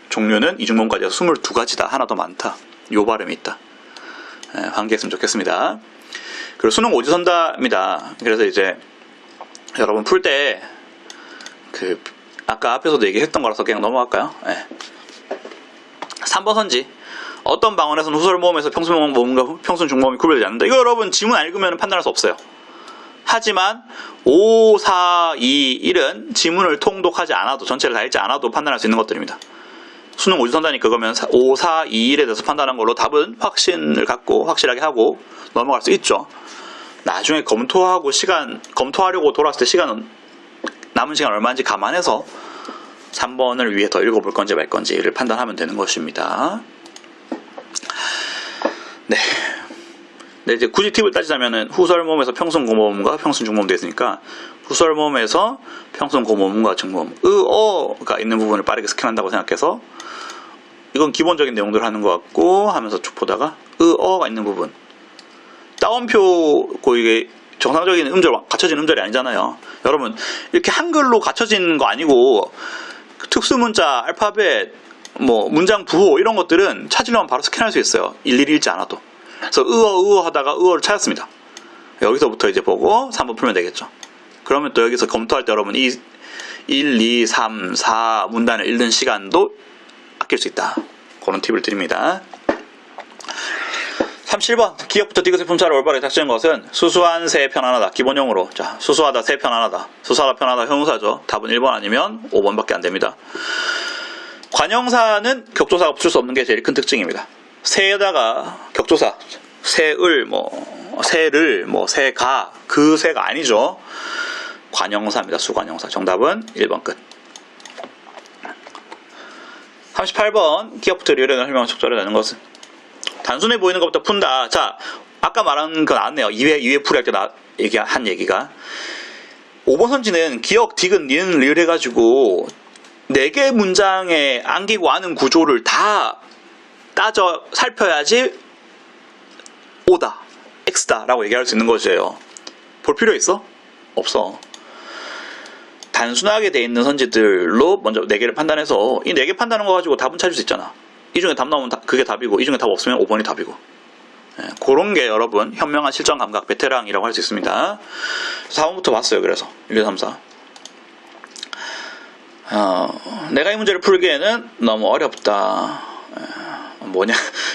종류는 이중모음까지 해서 22가지다. 하나 더 많다. 요 발음이 있다. 환기했으면 좋겠습니다. 그리고 수능 오지선다입니다. 그래서 이제 여러분 풀 때 아까 앞에서도 얘기했던 거라서 그냥 넘어갈까요? 3번 선지. 어떤 방언에서는 후설 모음에서 평순 모음과 평순 중모음이 구별되지 않는다. 이거 여러분 지문 안 읽으면 판단할 수 없어요. 하지만 5, 4, 2, 1은 지문을 통독하지 않아도 전체를 다 읽지 않아도 판단할 수 있는 것들입니다. 수능 오지선다니까 그러면 5, 4, 2, 1에 대해서 판단한 걸로 답은 확신을 갖고 확실하게 하고 넘어갈 수 있죠. 나중에 검토하려고 돌아왔을 때 남은 시간 얼마인지 감안해서 3번을 위해 더 읽어볼 건지 말 건지를 판단하면 되는 것입니다. 네. 근데 이제 굳이 팁을 따지자면은 후설 모음에서 평순 고모음과 평순 중모음 되어 있으니까 후설 모음에서 평순 고모음과 중모음, 어가 있는 부분을 빠르게 스캔한다고 생각해서 이건 기본적인 내용들을 하는 것 같고 하면서 쭉 보다가 어가 있는 부분 따옴표 이게 정상적인 갖춰진 음절이 아니잖아요. 여러분 이렇게 한글로 갖춰진 거 아니고 특수문자, 알파벳, 뭐 문장 부호 이런 것들은 찾으려면 바로 스캔할 수 있어요. 일일이 읽지 않아도. 그래서 의어 하다가 의어를 찾았습니다. 여기서부터 이제 보고 3번 풀면 되겠죠. 그러면 또 여기서 검토할 때 여러분 이 1, 2, 3, 4 문단을 읽는 시간도 아낄 수 있다. 그런 팁을 드립니다. 37번 기억부터 디귿의 품사를 올바르게 닥치는 것은 수수한 새 편안하다. 기본형으로. 자, 수수하다 새 편안하다. 수수하다 편안하다 형용사죠. 답은 1번 아니면 5번밖에 안 됩니다. 관형사는 격조사가 붙일 수 없는 게 제일 큰 특징입니다. 새에다가 격조사 새을 새를 새가 그 새가 아니죠. 관형사입니다. 수관형사. 정답은 1번 끝. 38번 기억부터 리을에는 설명을 적절히 내는 것은 단순해 보이는 것부터 푼다. 자, 아까 말한 거 나왔네요. 2회 풀이할 때 한 얘기가 5번 선지는 기억, 디귿, 니은, 리을 해가지고 4개 문장에 안기고 아는 구조를 다 따져 살펴야지 O다, X다 라고 얘기할 수 있는 것이에요. 볼 필요 있어? 없어. 단순하게 돼 있는 선지들로 먼저 4개를 판단해서 이 4개 판단한 거 가지고 답은 찾을 수 있잖아. 이 중에 답 나오면 그게 답이고 이 중에 답 없으면 5번이 답이고. 그런 게 여러분 현명한 실전 감각 베테랑이라고 할 수 있습니다. 4번부터 봤어요. 그래서 1, 2, 3, 4 내가 이 문제를 풀기에는 너무 어렵다. 뭐냐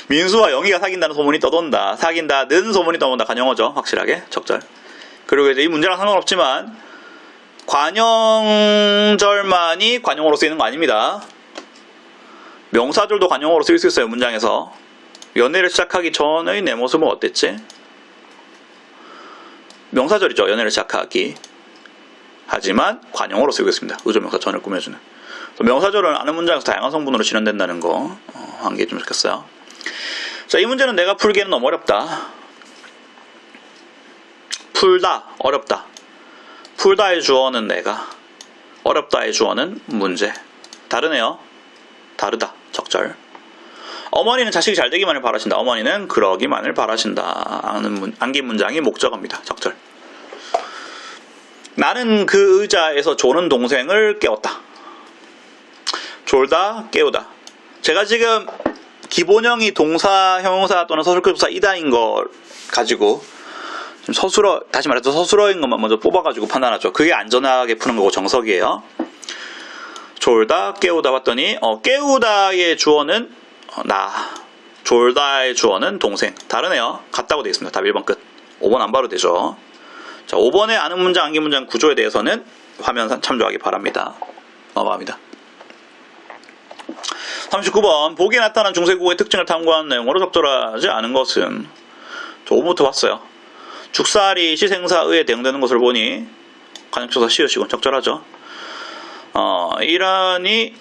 민수와 영희가 사귄다는 소문이 떠돈다. 사귄다는 소문이 떠돈다. 관용어죠. 확실하게 적절. 그리고 이제 이 문제랑 상관없지만 관형절만이 관용어로 쓰이는 거 아닙니다. 명사들도 관용어로 쓰일 수 있어요. 문장에서. 연애를 시작하기 전의 내 모습은 어땠지? 명사절이죠. 연애를 시작하기. 하지만 관용어로 쓰이고 있습니다. 의조명사 전을 꾸며주는. 명사절은 아는 문장에서 다양한 성분으로 실현된다는 거 한개 좀 좋겠어요. 자, 이 문제는 내가 풀기에는 너무 어렵다. 풀다, 어렵다. 풀다의 주어는 내가, 어렵다의 주어는 문제. 다르네요. 다르다. 적절. 어머니는 자식이 잘 되기만을 바라신다. 어머니는 그러기만을 바라신다. 안긴 문장이 목적어입니다. 적절. 나는 그 의자에서 조는 동생을 깨웠다. 졸다, 깨우다. 제가 지금 기본형이 동사, 형용사 또는 서술급사 이다인 걸 가지고 좀 다시 말해서 서술어인 것만 먼저 뽑아가지고 판단하죠. 그게 안전하게 푸는 거고 정석이에요. 졸다, 깨우다 봤더니 깨우다의 주어는 나, 졸다의 주어는 동생. 다르네요. 같다고 되어 있습니다. 답 1번 끝. 5번 안 봐도 되죠. 자, 5번에 아는 문장, 안긴 문장 구조에 대해서는 화면 참조하기 바랍니다. 넘어갑니다. 39번 보기에 나타난 중세국어의 특징을 탐구한 내용으로 적절하지 않은 것은 5번부터 봤어요. 죽사리 시생사의에 대응되는 것을 보니 관역조사 시읒이고 적절하죠. 이른에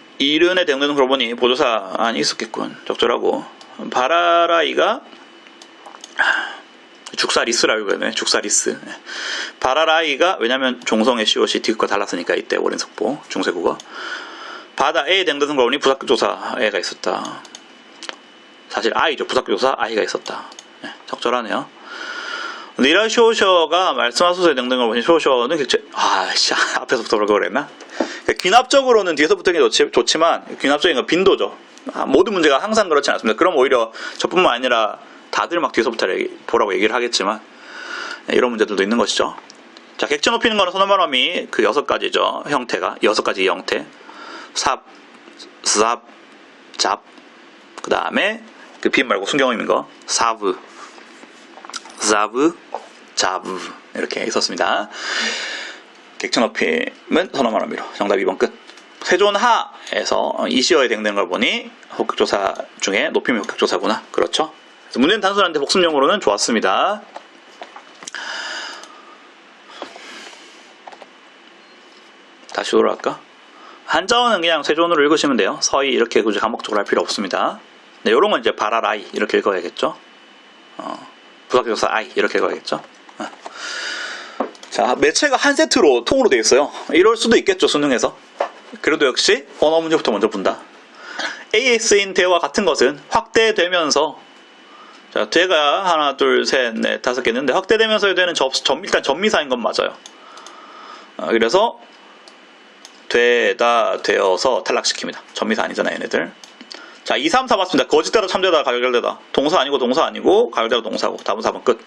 대응되는 걸 보니 보조사 안이 있었겠군. 적절하고. 바라라이가 죽사리스라고 하네. 죽사리스. 바라라이가 왜냐면 종성의 시옷이 디귿과 달랐으니까 이때 오랜 속보 중세국어. 바다에 대응되는 걸 보니 부사조사 애가 있었다. 사실 아이죠. 부사조사 아이가 있었다. 적절하네요. 니라쇼셔가 말씀하소서에 대응되는 걸 보니 쇼셔는 앞에서부터 그러고 그랬나? 귀납적으로는 뒤에서 붙는 게 좋지만 귀납적인 건 빈도죠. 모든 문제가 항상 그렇지 않습니다. 그럼 오히려 저뿐만 아니라 다들 막 뒤에서부터 보라고 얘기를 하겠지만 이런 문제들도 있는 것이죠. 자, 객체 높이는 거는 선어말함이 그 6가지죠. 형태가 6가지 형태. 삽, 삽, 잡. 그 다음에 그 비음 말고 순경음인 거 사브, 사브, 자브 이렇게 있었습니다. 객체 높임은 선어말함이로. 정답 2번 끝. 세존하에서 이시어에 대응되는 걸 보니 혹격조사 중에 높임이 혹격조사구나. 그렇죠. 문제는 단순한데 복습용으로는 좋았습니다. 다시 돌아갈까? 한자어는 그냥 세존으로 읽으시면 돼요. 서희 이렇게 굳이 감목적으로 할 필요 없습니다. 네, 요런 건 이제 바라라이 이렇게 읽어야겠죠. 부사격사 아이 이렇게 읽어야겠죠. 자, 매체가 한 세트로 통으로 되어 있어요. 이럴 수도 있겠죠, 수능에서. 그래도 역시 언어 문제부터 먼저 본다. A에 쓰인 대와 같은 것은 확대되면서, 자, 대가 하나, 둘, 셋, 넷, 5개 있는데 확대되면서의 대는 일단 전미사인 건 맞아요. 그래서 되다, 되어서 탈락시킵니다. 전미사 아니잖아요, 얘네들. 자, 2, 3, 4 봤습니다. 거짓되다, 참되다, 가결되다. 동사 아니고 동사 아니고 가결되다 동사고. 답은 4번 끝.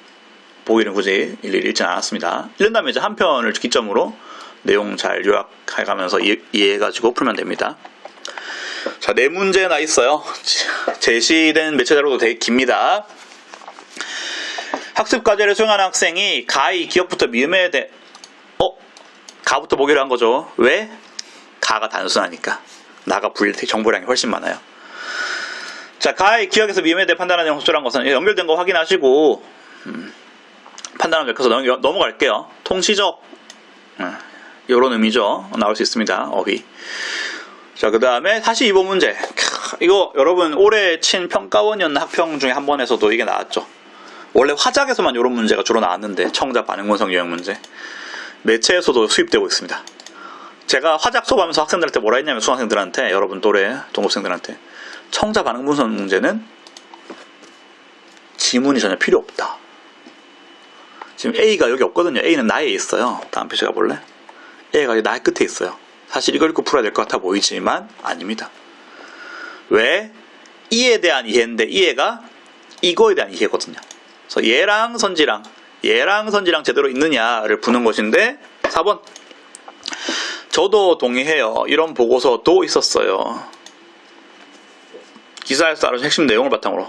보기는 굳이 일일이 읽진 않았습니다. 읽는 다음에 이제 한 편을 기점으로 내용 잘 요약해가면서 이해해가지고 풀면 됩니다. 자, 4문제나 있어요. 제시된 매체 자료도 되게 깁니다. 학습 과제를 수행하는 학생이 가의 기억부터 미음해야 돼. 가부터 보기로 한 거죠. 왜? 가가 단순하니까. 나가 불릴 때 정보량이 훨씬 많아요. 자, 가의 기억에서 미음에 대해 판단하는 내용 속절한 것은 연결된 거 확인하시고 판단하면 될 것에서 넘어갈게요. 통시적 이런 의미죠. 나올 수 있습니다. 어휘. 자, 그 다음에 42번 문제. 이거 여러분 올해 친 평가원이었나 학평 중에 한 번에서도 이게 나왔죠. 원래 화작에서만 이런 문제가 주로 나왔는데 청자 반응 분석 유형 문제. 매체에서도 수입되고 있습니다. 제가 화작 수업하면서 학생들한테 뭐라 했냐면 수강생들한테 여러분 또래 동급생들한테 청자 반응 분석 문제는 지문이 전혀 필요 없다. 지금 A가 여기 없거든요. A는 나에 있어요. 다음 페이지 가볼래? A가 나의 끝에 있어요. 사실 이걸 읽고 풀어야 될 것 같아 보이지만 아닙니다. 왜? 이에 대한 이해인데 이해가 이거에 대한 이해거든요. 그래서 얘랑 선지랑 제대로 있느냐를 보는 것인데 4번 저도 동의해요. 이런 보고서도 있었어요. 기사에서 알아준 핵심 내용을 바탕으로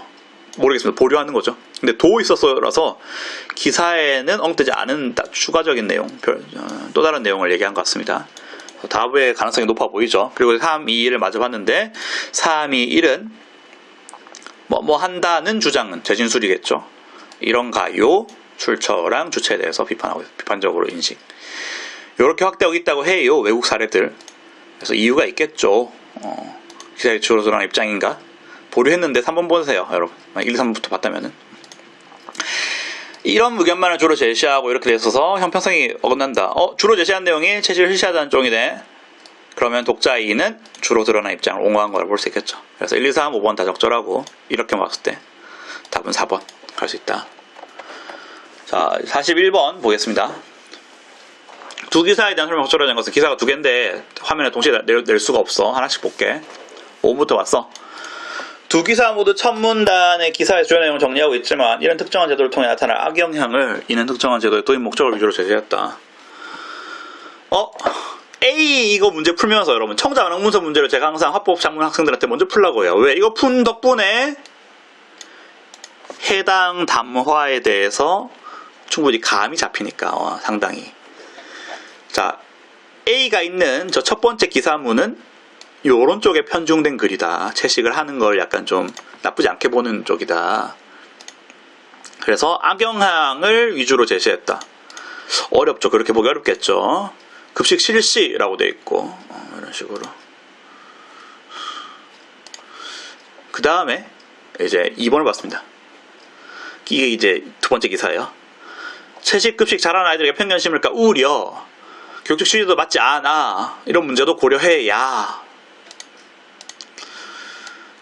모르겠습니다. 보류하는 거죠. 근데 도 있었어요라서 기사에는 엉뜨지 않은 추가적인 내용, 또 다른 내용을 얘기한 것 같습니다. 답의 가능성이 높아 보이죠. 그리고 3, 2, 1을 마저 봤는데 3, 2, 1은 뭐 한다는 주장은 재진술이겠죠. 이런 가요, 출처랑 주체에 대해서 비판적으로 인식. 이렇게 확대하고 있다고 해요. 외국 사례들. 그래서 이유가 있겠죠. 기사에 주로 드러난 입장인가? 보류했는데 3번 보세요, 여러분. 1, 3번부터 봤다면은. 이런 의견만을 주로 제시하고 이렇게 돼 있어서 형평성이 어긋난다. 주로 제시한 내용이 체질을 실시하다는 쪽이네. 그러면 독자 E는 주로 드러난 입장을 옹호한 거라 볼 수 있겠죠. 그래서 1, 2, 3, 5번 다 적절하고 이렇게 봤을 때 답은 4번 갈 수 있다. 자, 41번 보겠습니다. 두 기사에 대한 설명 적절하지 않은 것은 기사가 두 개인데 화면에 동시에 낼 수가 없어. 하나씩 볼게. 5번부터 왔어. 두 기사 모두 첫 문단의 기사의 주요 내용을 정리하고 있지만 이런 특정한 제도를 통해 나타날 악영향을 이는 특정한 제도의 도입 목적을 위주로 제시했다. A 이거 문제 풀면서 여러분 청자 반응 문서 문제를 제가 항상 합법 작문 학생들한테 먼저 풀라고 해요. 왜? 이거 푼 덕분에 해당 담화에 대해서 충분히 감이 잡히니까 상당히. 자, A가 있는 저 첫 번째 기사문은 요런 쪽에 편중된 글이다. 채식을 하는 걸 약간 좀 나쁘지 않게 보는 쪽이다. 그래서 악영향을 위주로 제시했다. 어렵죠. 그렇게 보기 어렵겠죠. 급식 실시라고 돼 있고 이런 식으로. 그 다음에 이제 2번을 봤습니다. 이게 이제 두 번째 기사예요. 채식 급식 잘하는 아이들에게 편견 심을까 우려. 교육적 취지도 맞지 않아. 이런 문제도 고려해야.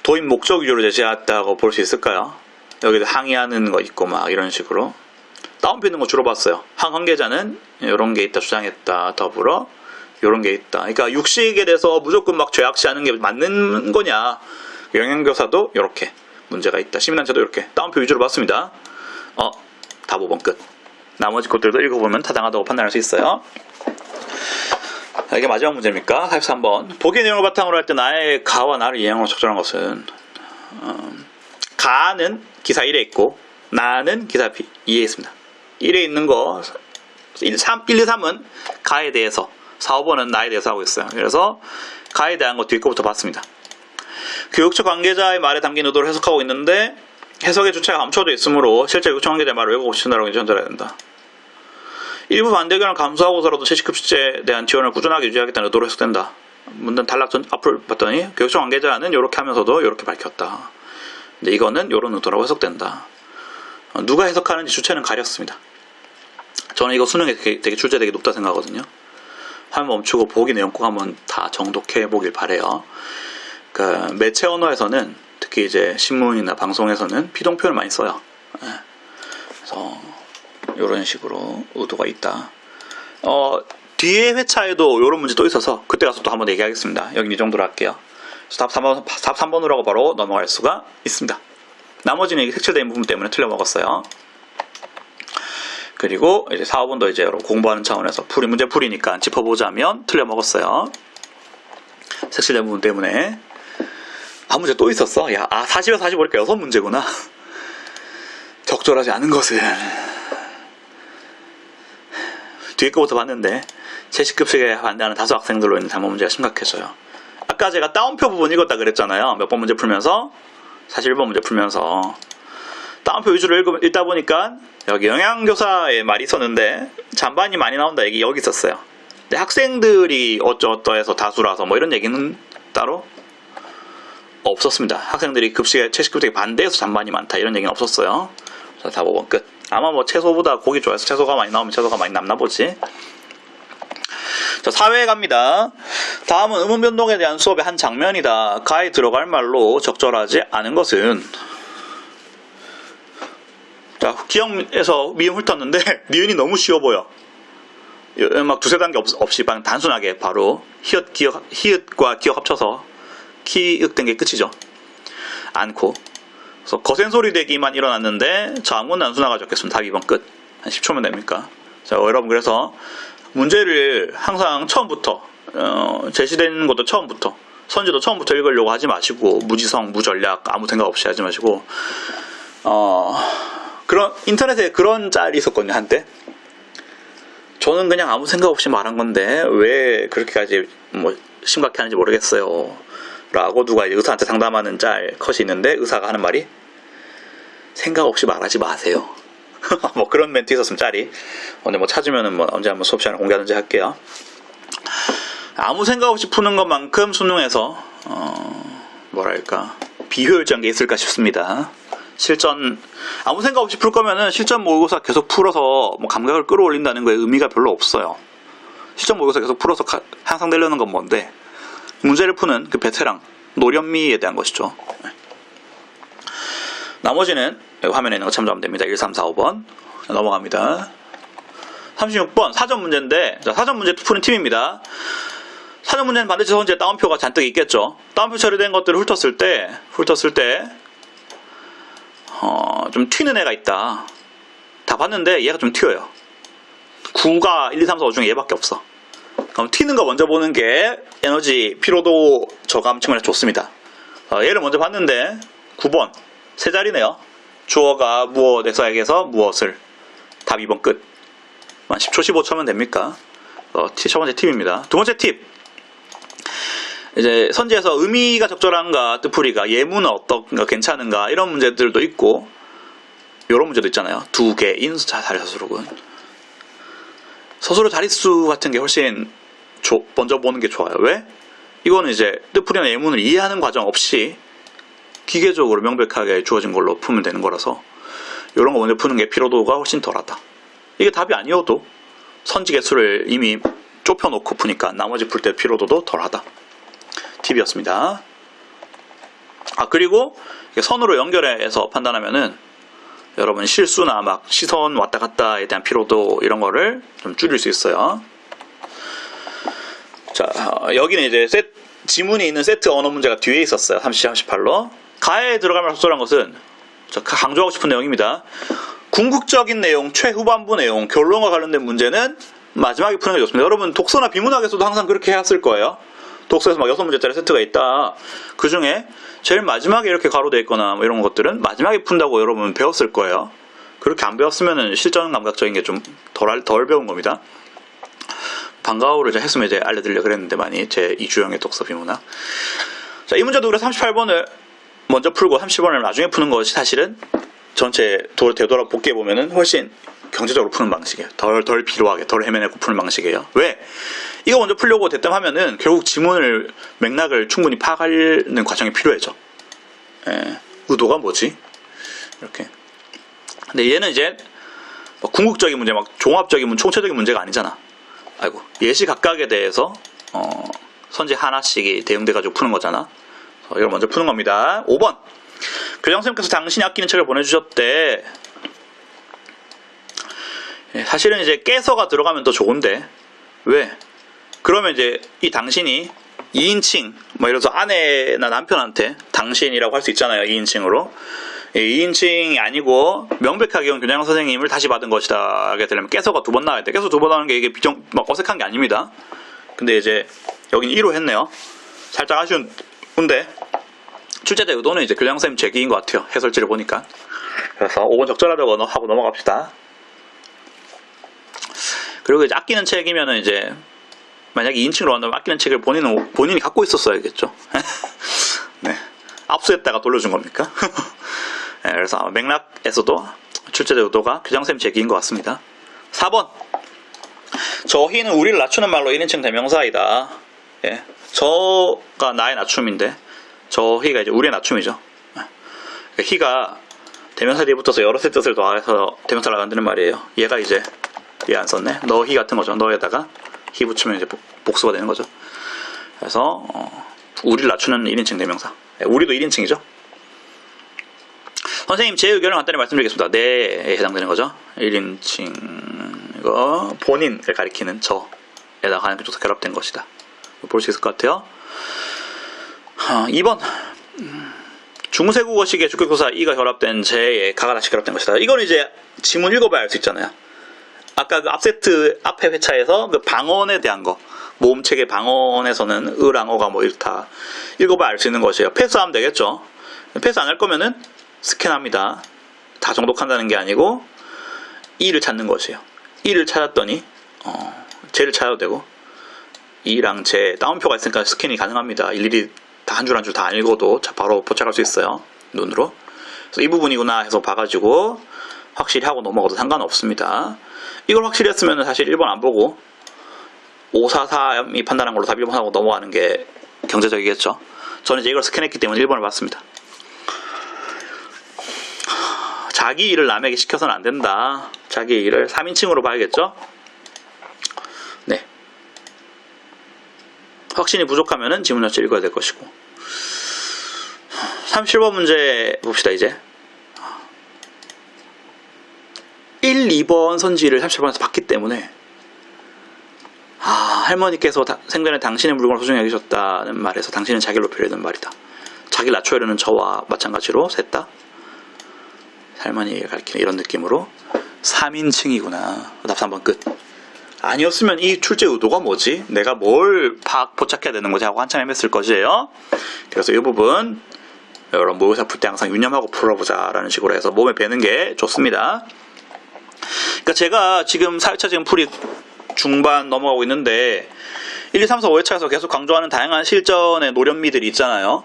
도입 목적 위주로 제시했다고 볼 수 있을까요? 여기도 항의하는 거 있고 막 이런 식으로. 다운표 있는 거 주로 봤어요. 한 관계자는 이런 게 있다 주장했다. 더불어 이런 게 있다. 그러니까 육식에 대해서 무조건 막 죄악시하는 게 맞는 거냐. 영양교사도 이렇게 문제가 있다. 시민단체도 이렇게 다운표 위주로 봤습니다. 답 5번 끝. 나머지 것들도 읽어보면 타당하다고 판단할 수 있어요. 이게 마지막 문제입니까? 43번. 보기의 내용을 바탕으로 할 때 나의 가와 나를 이해하는 적절한 것은 가는 기사 1에 있고 나는 기사 2에 있습니다. 1에 있는 거 1, 2, 3은 가에 대해서 4, 5번은 나에 대해서 하고 있어요. 그래서 가에 대한 거 뒤에 거부터 봤습니다. 교육처 관계자의 말에 담긴 의도를 해석하고 있는데 해석의 주체가 감춰져 있으므로 실제 교육처 관계자의 말을 왜곡 시킨다라고 전달해야 된다. 일부 반대 의견을 감수하고서라도 채식급식에 대한 지원을 꾸준하게 유지하겠다는 의도로 해석된다. 문단 단락 전 앞을 봤더니 교육처 관계자는 이렇게 하면서도 이렇게 밝혔다. 근데 이거는 이런 의도라고 해석된다. 누가 해석하는지 주체는 가렸습니다. 저는 이거 수능에 되게 출제 되게 높다 생각하거든요. 화면 멈추고 보기 내용 꼭 한번 다 정독해 보길 바래요. 그러니까 매체 언어에서는 특히 이제 신문이나 방송에서는 피동 표현을 많이 써요. 그래서 이런 식으로 의도가 있다. 뒤에 회차에도 이런 문제 또 있어서 그때 가서 또 한번 얘기하겠습니다. 여기 이 정도로 할게요. 답 3번으로 하고 바로 넘어갈 수가 있습니다. 나머지는 이게 색칠된 부분 때문에 틀려 먹었어요. 그리고 이제 4, 5번도 이제 공부하는 차원에서 문제 풀이니까 짚어보자면 틀려 먹었어요. 색칠된 부분 때문에. 문제 또 있었어. 40에서 45니까 6문제구나. 적절하지 않은 것은 뒤에 거부터 봤는데 제시급식에 반대하는 다수 학생들로 인해 담화 문제가 심각해져요. 아까 제가 따옴표 부분 읽었다 그랬잖아요. 몇 번 문제 풀면서 41번 문제 풀면서 따옴표 위주로 읽다 보니까 여기 영양교사의 말이 있었는데 잔반이 많이 나온다 얘기 여기 있었어요. 근데 학생들이 어쩌어떠해서 다수라서 뭐 이런 얘기는 따로 없었습니다. 학생들이 채식급식에 반대해서 잔반이 많다 이런 얘기는 없었어요. 자, 4번 끝. 아마 뭐 채소보다 고기 좋아해서 채소가 많이 나오면 채소가 많이 남나 보지. 자, 사회에 갑니다. 다음은 의문변동에 대한 수업의 한 장면이다. 가에 들어갈 말로 적절하지 않은 것은, 자, 기억에서 미음 훑었는데 니은이 너무 쉬워 보여. 막 두세 단계 없이 단순하게 바로 히읗과 기억 합쳐서 키읔된 게 끝이죠. 않고. 그래서 거센 소리 대기만 일어났는데 자문 단순화가 적겠습니다. 답 2번 끝. 한 10초면 됩니까? 자, 여러분 그래서 문제를 항상 처음부터 제시된 것도 처음부터 선지도 처음부터 읽으려고 하지 마시고 무지성, 무전략 아무 생각 없이 하지 마시고 그런 인터넷에 그런 짤이 있었거든요 한때. 저는 그냥 아무 생각 없이 말한 건데 왜 그렇게까지 뭐 심각해 하는지 모르겠어요 라고 누가 이제 의사한테 상담하는 짤 컷이 있는데 의사가 하는 말이 생각 없이 말하지 마세요. 뭐 그런 멘트 있었으면 짤이 오늘 뭐 찾으면은 뭐 언제 한번 수업 시간에 공개하든지 할게요. 아무 생각 없이 푸는 것만큼 수능에서 뭐랄까 비효율적인 게 있을까 싶습니다. 실전 아무 생각 없이 풀 거면은 실전 모의고사 계속 풀어서 뭐 감각을 끌어올린다는 거에 의미가 별로 없어요. 실전 모의고사 계속 풀어서 향상되려는 건 뭔데 문제를 푸는 그 베테랑 노련미에 대한 것이죠. 나머지는 여기 화면에 있는 거 참조하면 됩니다. 1, 3, 4, 5번 넘어갑니다. 36번 사전 문제인데 자, 사전 문제 푸는 팀입니다. 사전 문제는 반드시 선지에 따옴표가 잔뜩 있겠죠. 따옴표 처리된 것들을 훑었을 때 좀 튀는 애가 있다. 다 봤는데 얘가 좀 튀어요. 9가 1, 2, 3, 4, 5 중에 얘밖에 없어. 그럼 튀는 거 먼저 보는 게 에너지 피로도 저감 측면에서 좋습니다. 얘를 먼저 봤는데 9번 세 자리네요. 주어가 무엇에서에게서 무엇을. 답 2번 끝. 10초 15초면 됩니까? 첫 번째 팁입니다. 두 번째 팁. 이제 선지에서 의미가 적절한가 뜻풀이가 예문은 어떤가 괜찮은가 이런 문제들도 있고 이런 문제도 있잖아요. 두 개인 자리서술은 서술어 자릿수 같은 게 훨씬 먼저 보는 게 좋아요. 왜? 이거는 이제 뜻풀이나 예문을 이해하는 과정 없이 기계적으로 명백하게 주어진 걸로 풀면 되는 거라서 이런 거 먼저 푸는 게 피로도가 훨씬 덜하다. 이게 답이 아니어도 선지 개수를 이미 좁혀놓고 푸니까 나머지 풀 때 피로도도 덜하다. 팁이었습니다. 그리고 선으로 연결해서 판단하면은 여러분 실수나 막 시선 왔다 갔다에 대한 피로도 이런 거를 좀 줄일 수 있어요. 자, 여기는 이제 지문이 있는 세트 언어 문제가 뒤에 있었어요. 37, 38로. 가에 들어가면 적절한 것은 강조하고 싶은 내용입니다. 궁극적인 내용, 최후반부 내용, 결론과 관련된 문제는 마지막에 푸는 게 좋습니다. 여러분 독서나 비문학에서도 항상 그렇게 했을 거예요. 독서에서 막 6문제짜리 세트가 있다. 그 중에 제일 마지막에 이렇게 가로되어 있거나 뭐 이런 것들은 마지막에 푼다고 여러분 배웠을 거예요. 그렇게 안 배웠으면 실전 감각적인 게 좀 덜 배운 겁니다. 방과후를 이제 했으면 이제 알려드리려고 그랬는데 많이 제 이주영의 독서 비문학. 자, 이 문제도 우리가 38번을 먼저 풀고 30번을 나중에 푸는 것이 사실은 전체 되돌아 복귀해 보면은 훨씬 경제적으로 푸는 방식이에요. 덜 비루하게, 덜 헤매내고 푸는 방식이에요. 왜? 이거 먼저 풀려고 대뜸하면은 결국 지문을 맥락을 충분히 파악하는 과정이 필요해져. 의도가 뭐지? 이렇게. 근데 얘는 이제 궁극적인 문제, 막 종합적인 문제, 총체적인 문제가 아니잖아. 예시 각각에 대해서 선지 하나씩이 대응돼가지고 푸는 거잖아. 이걸 먼저 푸는 겁니다. 5번. 교장선생님께서 당신이 아끼는 책을 보내주셨대. 사실은 이제 깨서가 들어가면 더 좋은데 왜? 그러면 이제 이 당신이 2인칭 뭐 예를 들어서 아내나 남편한테 당신이라고 할 수 있잖아요. 2인칭으로 2인칭이 아니고 명백하게 교장 선생님을 다시 받은 것이다 하게 되려면 깨서가 2번 나와야 돼. 깨서 2번 나오는 게 이게 막 어색한 게 아닙니다. 근데 이제 여기는 1호 했네요. 살짝 아쉬운데 출제자 의도는 이제 교장선생님 제기인 것 같아요. 해설지를 보니까. 그래서 5번 적절하다고 하고 넘어갑시다. 그리고 이제 아끼는 책이면은 이제 만약에 2인칭으로 한다면 아끼는 책을 본인이 갖고 있었어야겠죠. 네. 압수했다가 돌려준 겁니까? 네, 그래서 아마 맥락에서도 출제자 의도가 교장선생님 제기인 것 같습니다. 4번. 저희는 우리를 낮추는 말로 1인칭 대명사이다. 예. 저가 나의 낮춤인데 저희가 이제 우리의 낮춤이죠. 그러니까 희가 대명사 뒤에 붙어서 여러 세 뜻을 더해서 대명사를 만드는 말이에요. 얘가 이제 얘 안 썼네. 너희 같은 거죠. 너에다가 희 붙이면 이제 복수가 되는 거죠. 그래서 우리를 낮추는 1인칭 대명사. 우리도 1인칭이죠. 선생님 제 의견을 간단히 말씀드리겠습니다. 네에 해당되는 거죠. 1인칭 이거 본인을 가리키는 저에다가 하얀 쪽서 결합된 것이다. 볼 수 있을 것 같아요. 2번 중세국어식의 주격조사 이가 결합된 제에 가가 다시 결합된 것이다. 이건 이제 지문 읽어봐야 알 수 있잖아요. 아까 그 앞세트 앞에 회차에서 그 방언에 대한 거 모음책의 방언에서는 의랑 어가 뭐 이렇다 읽어봐야 알 수 있는 것이에요. 패스하면 되겠죠. 패스 안 할 거면은 스캔합니다. 다 정독한다는 게 아니고 이를 찾는 것이에요. 이를 찾았더니 제를 찾아도 되고 이랑 제 다운표가 있으니까 스캔이 가능합니다. 일일이 다 한 줄 한 줄 다 안 읽어도 바로 포착할 수 있어요. 눈으로. 그래서 이 부분이구나 해서 봐가지고 확실히 하고 넘어가도 상관없습니다. 이걸 확실히 했으면 사실 1번 안 보고 543이 판단한 걸로 답 1번 하고 넘어가는 게 경제적이겠죠. 저는 이제 이걸 스캔했기 때문에 1번을 봤습니다. 자기 일을 남에게 시켜서는 안 된다. 자기 일을 3인칭으로 봐야겠죠. 네. 확신이 부족하면은 지문 자체 읽어야 될 것이고. 37번 문제 봅시다. 이제 1, 2번 선지를 37번에서 봤기 때문에 할머니께서 생전에 당신의 물건을 소중히 여기셨다는 말에서 당신은 자기를 높이려는 말이다. 자기를 낮추려는 저와 마찬가지로 셋 다 할머니를 가리키는 이런 느낌으로 3인칭이구나. 답 3번 끝. 아니었으면 이 출제 의도가 뭐지? 내가 뭘 포착해야 되는 거지? 하고 한참 헤맸을 것이에요. 그래서 이 부분 여러분 모의고사 풀 때 항상 유념하고 풀어보자 라는 식으로 해서 몸에 배는 게 좋습니다. 그러니까 제가 지금 4회차 지금 풀이 중반 넘어가고 있는데 1, 2, 3, 4, 5회차에서 계속 강조하는 다양한 실전의 노련미들이 있잖아요.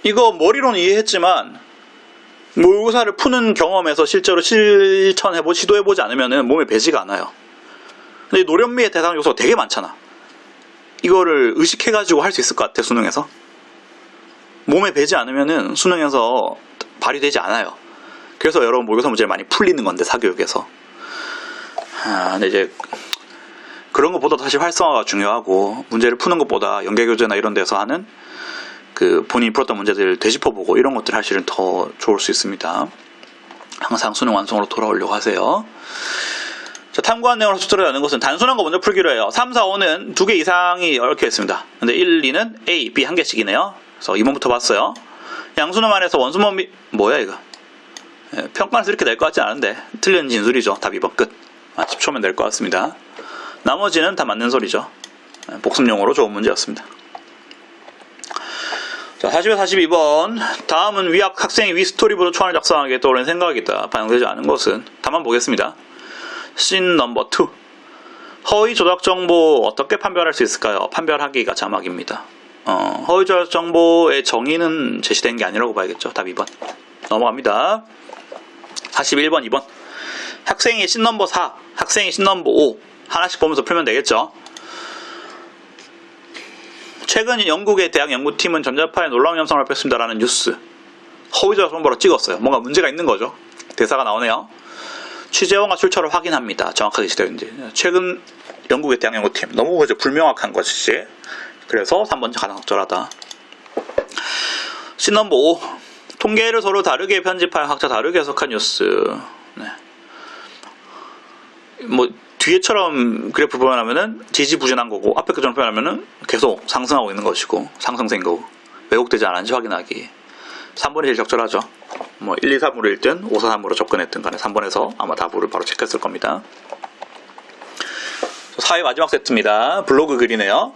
이거 머리로는 이해했지만 모의고사를 푸는 경험에서 실제로 시도해보지 않으면 몸에 배지가 않아요. 근데 노련미의 대상 요소가 되게 많잖아. 이거를 의식해가지고 할 수 있을 것 같아. 수능에서 몸에 배지 않으면 수능에서 발휘되지 않아요. 그래서 여러분 모의고사 문제를 많이 풀리는 건데 사교육에서. 근데 이제 그런 것보다 사실 활성화가 중요하고 문제를 푸는 것보다 연계교재나 이런 데서 하는 그 본인이 풀었던 문제들을 되짚어보고 이런 것들 사실은 더 좋을 수 있습니다. 항상 수능 완성으로 돌아오려고 하세요. 자, 탐구한 내용을 수트로 여는 것은 단순한 거 먼저 풀기로 해요. 3, 4, 5는 2개 이상이 이렇게 있습니다. 근데 1, 2는 A, B 한 개씩이네요. 그래서 2번부터 봤어요. 양수는 말해서 원수범위 뭐야 이거? 평가에서 이렇게 될 것 같지 않은데 틀린 진술이죠. 답 2번 끝. 10초면 될 것 같습니다. 나머지는 다 맞는 소리죠. 복습용어로 좋은 문제였습니다. 자, 41, 42번. 다음은 학생이 위 스토리보드 초안을 작성하기에 떠오르는 생각이다. 반영되지 않은 것은 답만 보겠습니다. 씬 넘버 2. 허위 조작 정보 어떻게 판별할 수 있을까요? 판별하기가 자막입니다. 허위 조작 정보의 정의는 제시된 게 아니라고 봐야겠죠. 답 2번. 넘어갑니다. 41번 2번. 학생이 씬 넘버 4, 학생이 씬 넘버 5 하나씩 보면서 풀면 되겠죠. 최근 영국의 대학 연구팀은 전자파에 놀라운 현상을 발표했습니다라는 뉴스. 허위 조작 정보로 찍었어요. 뭔가 문제가 있는 거죠. 대사가 나오네요. 취재원과 출처를 확인합니다. 정확하게 지도인지. 최근 영국의 대학 연구팀. 너무 불명확한 것이지. 그래서 3번 가장 적절하다. 씬 넘버 5. 통계를 서로 다르게 편집하여 각자 다르게 해석한 뉴스. 네. 뭐 뒤에처럼 그래프 표현하면은 지지부진한 거고 앞에 그처럼 표현하면은 계속 상승하고 있는 것이고 상승세인 거고 왜곡되지 않았는지 확인하기. 3번이 제일 적절하죠. 뭐 1, 2, 3으로 1든 5, 4, 3으로 접근했든 간에 3번에서 아마 답을 바로 체크했을 겁니다. 4회 마지막 세트입니다. 블로그 글이네요.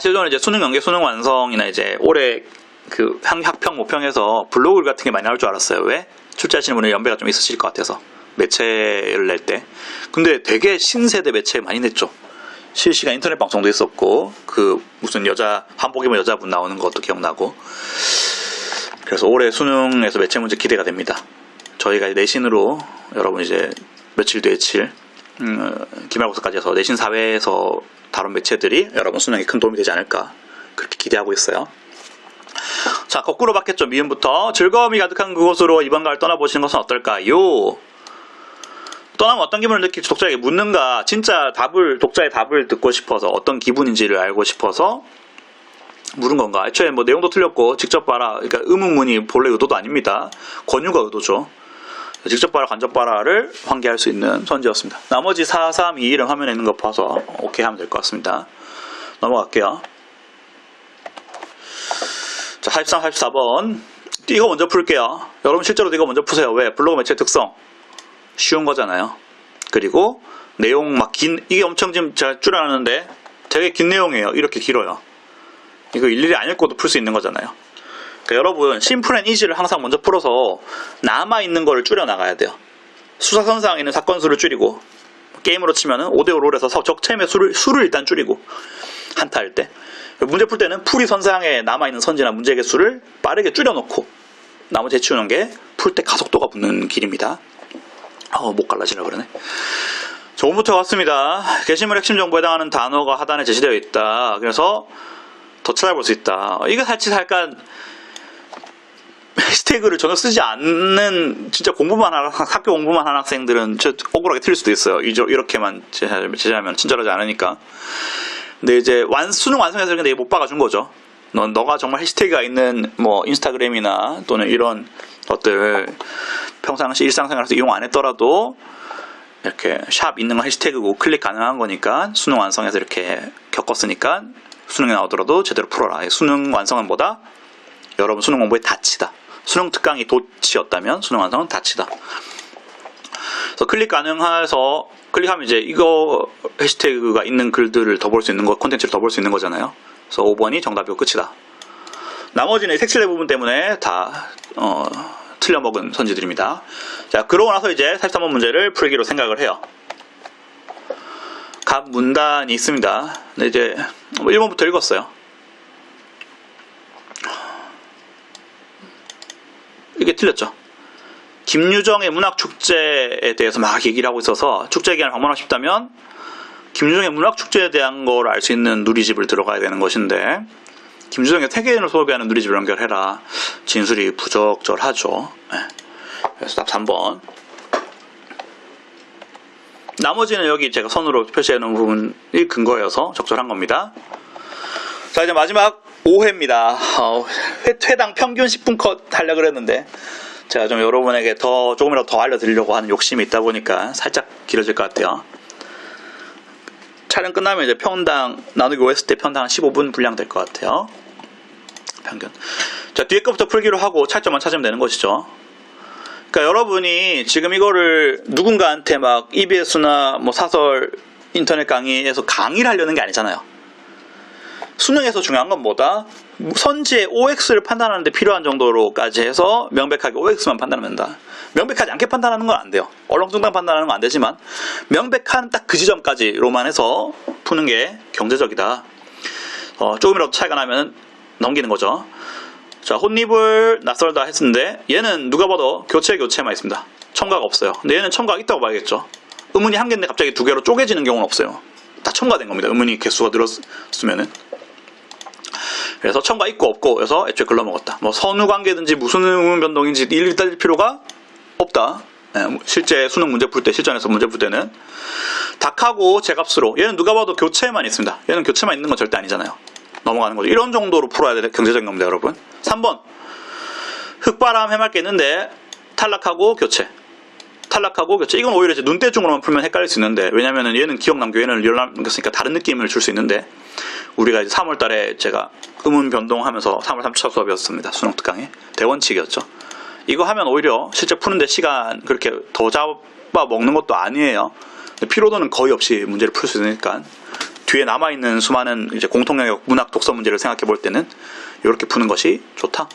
사실은 이제 수능 연계, 수능 완성이나 이제 올해 그 학평 모평에서 블로그 같은 게 많이 나올 줄 알았어요. 왜? 출제하시는 분이 연배가 좀 있으실 것 같아서. 매체를 낼 때. 근데 되게 신세대 매체에 많이 냈죠. 실시간 인터넷 방송도 있었고, 그 무슨 여자, 한복 입은 여자분 나오는 것도 기억나고. 그래서 올해 수능에서 매체 문제 기대가 됩니다. 저희가 내신으로 여러분 이제 며칠 뒤에 칠 기말고사까지 해서 내신 사회에서 다룬 매체들이 여러분 수능에 큰 도움이 되지 않을까 그렇게 기대하고 있어요. 자, 거꾸로 받겠죠. 미음부터. 즐거움이 가득한 그곳으로 이번 가을 떠나보시는 것은 어떨까요? 떠나면 어떤 기분을 느낄지 독자에게 묻는가. 진짜 독자의 답을 듣고 싶어서 어떤 기분인지를 알고 싶어서 물은 건가. 애초에 뭐 내용도 틀렸고 직접 봐라. 그러니까 의문문이 본래 의도도 아닙니다. 권유가 의도죠. 직접 봐라, 간접 봐라를 환기할 수 있는 선지였습니다. 나머지 4, 3, 2, 1은 화면에 있는 거 봐서 오케이 하면 될 것 같습니다. 넘어갈게요. 자, 43, 44번. 이거 먼저 풀게요. 여러분 실제로도 이거 먼저 푸세요. 왜? 블로그 매체 특성. 쉬운 거잖아요. 그리고 내용 막 이게 엄청 지금 제가 줄여놨는데 되게 긴 내용이에요. 이렇게 길어요. 이거 일일이 안 읽고도 풀 수 있는 거잖아요. 그러니까 여러분 심플 앤 이지를 항상 먼저 풀어서 남아있는 거를 줄여나가야 돼요. 수사선상에 있는 사건 수를 줄이고, 게임으로 치면은 5대5 롤에서 적체의 수를 일단 줄이고, 한타 할 때 문제 풀 때는 풀이 선상에 남아있는 선지나 문제 개수를 빠르게 줄여놓고 나머지 해치우는 게 풀 때 가속도가 붙는 길입니다. 못 갈라지려고 그러네. 자, 5부터 왔습니다. 게시물 핵심 정보에 해당하는 단어가 하단에 제시되어 있다. 그래서 더 찾아볼 수 있다. 이거 사실 약간 해시태그를 전혀 쓰지 않는 진짜 학교 공부만 하는 학생들은 억울하게 틀릴 수도 있어요. 이렇게만 제시하면 친절하지 않으니까. 근데 이제 수능 완성해서 근데 못 박아준 거죠. 너가 정말 해시태그가 있는 뭐 인스타그램이나 또는 이런 것들 평상시 일상생활에서 이용 안 했더라도 이렇게 샵 있는 거 해시태그고 클릭 가능한 거니까 수능 완성해서 이렇게 겪었으니까 수능에 나오더라도 제대로 풀어라. 수능 완성은 뭐다? 여러분 수능 공부에 다치다. 수능 특강이 도치였다면 수능 완성은 다치다. 그래서 클릭 가능해서 클릭하면 이제 이거 해시태그가 있는 글들을 더 볼 수 있는 거, 콘텐츠를 더 볼 수 있는 거잖아요. 그래서 5번이 정답이고 끝이다. 나머지는 색칠의 부분 때문에 다 틀려먹은 선지들입니다. 자, 그러고 나서 이제 43번 문제를 풀기로 생각을 해요. 각 문단이 있습니다. 근데 이제 1번부터 읽었어요. 이게 틀렸죠. 김유정의 문학축제에 대해서 막 얘기를 하고 있어서 축제 기간을 방문하고 싶다면 김유정의 문학축제에 대한 걸 알 수 있는 누리집을 들어가야 되는 것인데 김유정의 세계인을 소개하는 누리집을 연결해라. 진술이 부적절하죠. 네. 그래서 답 3번. 나머지는 여기 제가 선으로 표시해 놓은 부분이 근거여서 적절한 겁니다. 자, 이제 마지막 5회입니다. 회당 평균 10분 컷 하려고 그랬는데 제가 좀 여러분에게 조금이라도 더 알려드리려고 하는 욕심이 있다 보니까 살짝 길어질 것 같아요. 촬영 끝나면 이제 편당 나누기 5 했을 때 편당 한 15분 분량될 것 같아요. 평균. 자, 뒤에 것부터 풀기로 하고 차이점만 찾으면 되는 것이죠. 그러니까 여러분이 지금 이거를 누군가한테 막 EBS나 뭐 사설 인터넷 강의에서 강의를 하려는 게 아니잖아요. 수능에서 중요한 건 뭐다? 선지의 OX를 판단하는 데 필요한 정도로까지 해서 명백하게 OX만 판단하면 된다. 명백하지 않게 판단하는 건 안 돼요. 얼렁뚱땅 판단하는 건 안 되지만 명백한 딱 그 지점까지로만 해서 푸는 게 경제적이다. 조금이라도 차이가 나면 넘기는 거죠. 자, 혼입을 낯설다 했는데 얘는 누가 봐도 교체만 있습니다. 첨가가 없어요. 근데 얘는 첨가가 있다고 봐야겠죠. 의문이 한 개인데 갑자기 두 개로 쪼개지는 경우는 없어요. 다 첨가된 겁니다. 의문이 개수가 늘었으면은. 그래서 첨가 있고 없고 해서 애초에 글러먹었다. 뭐 선후관계든지 무슨 의문 변동인지 일일이 따질 필요가 없다. 네, 실제 수능 문제 풀 때, 실전에서 문제 풀 때는 닭하고 제값으로 얘는 누가 봐도 교체만 있습니다. 얘는 교체만 있는 건 절대 아니잖아요. 넘어가는 거죠. 이런 정도로 풀어야 될 경제적인 겁니다, 여러분. 3번. 흑바람 해맑게 있는데 탈락하고 교체. 이건 오히려 이제 눈대중으로만 풀면 헷갈릴 수 있는데, 왜냐면은 얘는 기억 남겨, 얘는 리얼 남겼으니까 다른 느낌을 줄 수 있는데, 우리가 이제 3월 달에 제가 의문 변동하면서 3월 3차 수업이었습니다. 수능 특강에. 대원칙이었죠. 이거 하면 오히려 실제 푸는데 시간 그렇게 더 잡아 먹는 것도 아니에요. 피로도는 거의 없이 문제를 풀 수 있으니까 뒤에 남아있는 수많은 이제 공통 영역 문학 독서 문제를 생각해 볼 때는 이렇게 푸는 것이 좋다.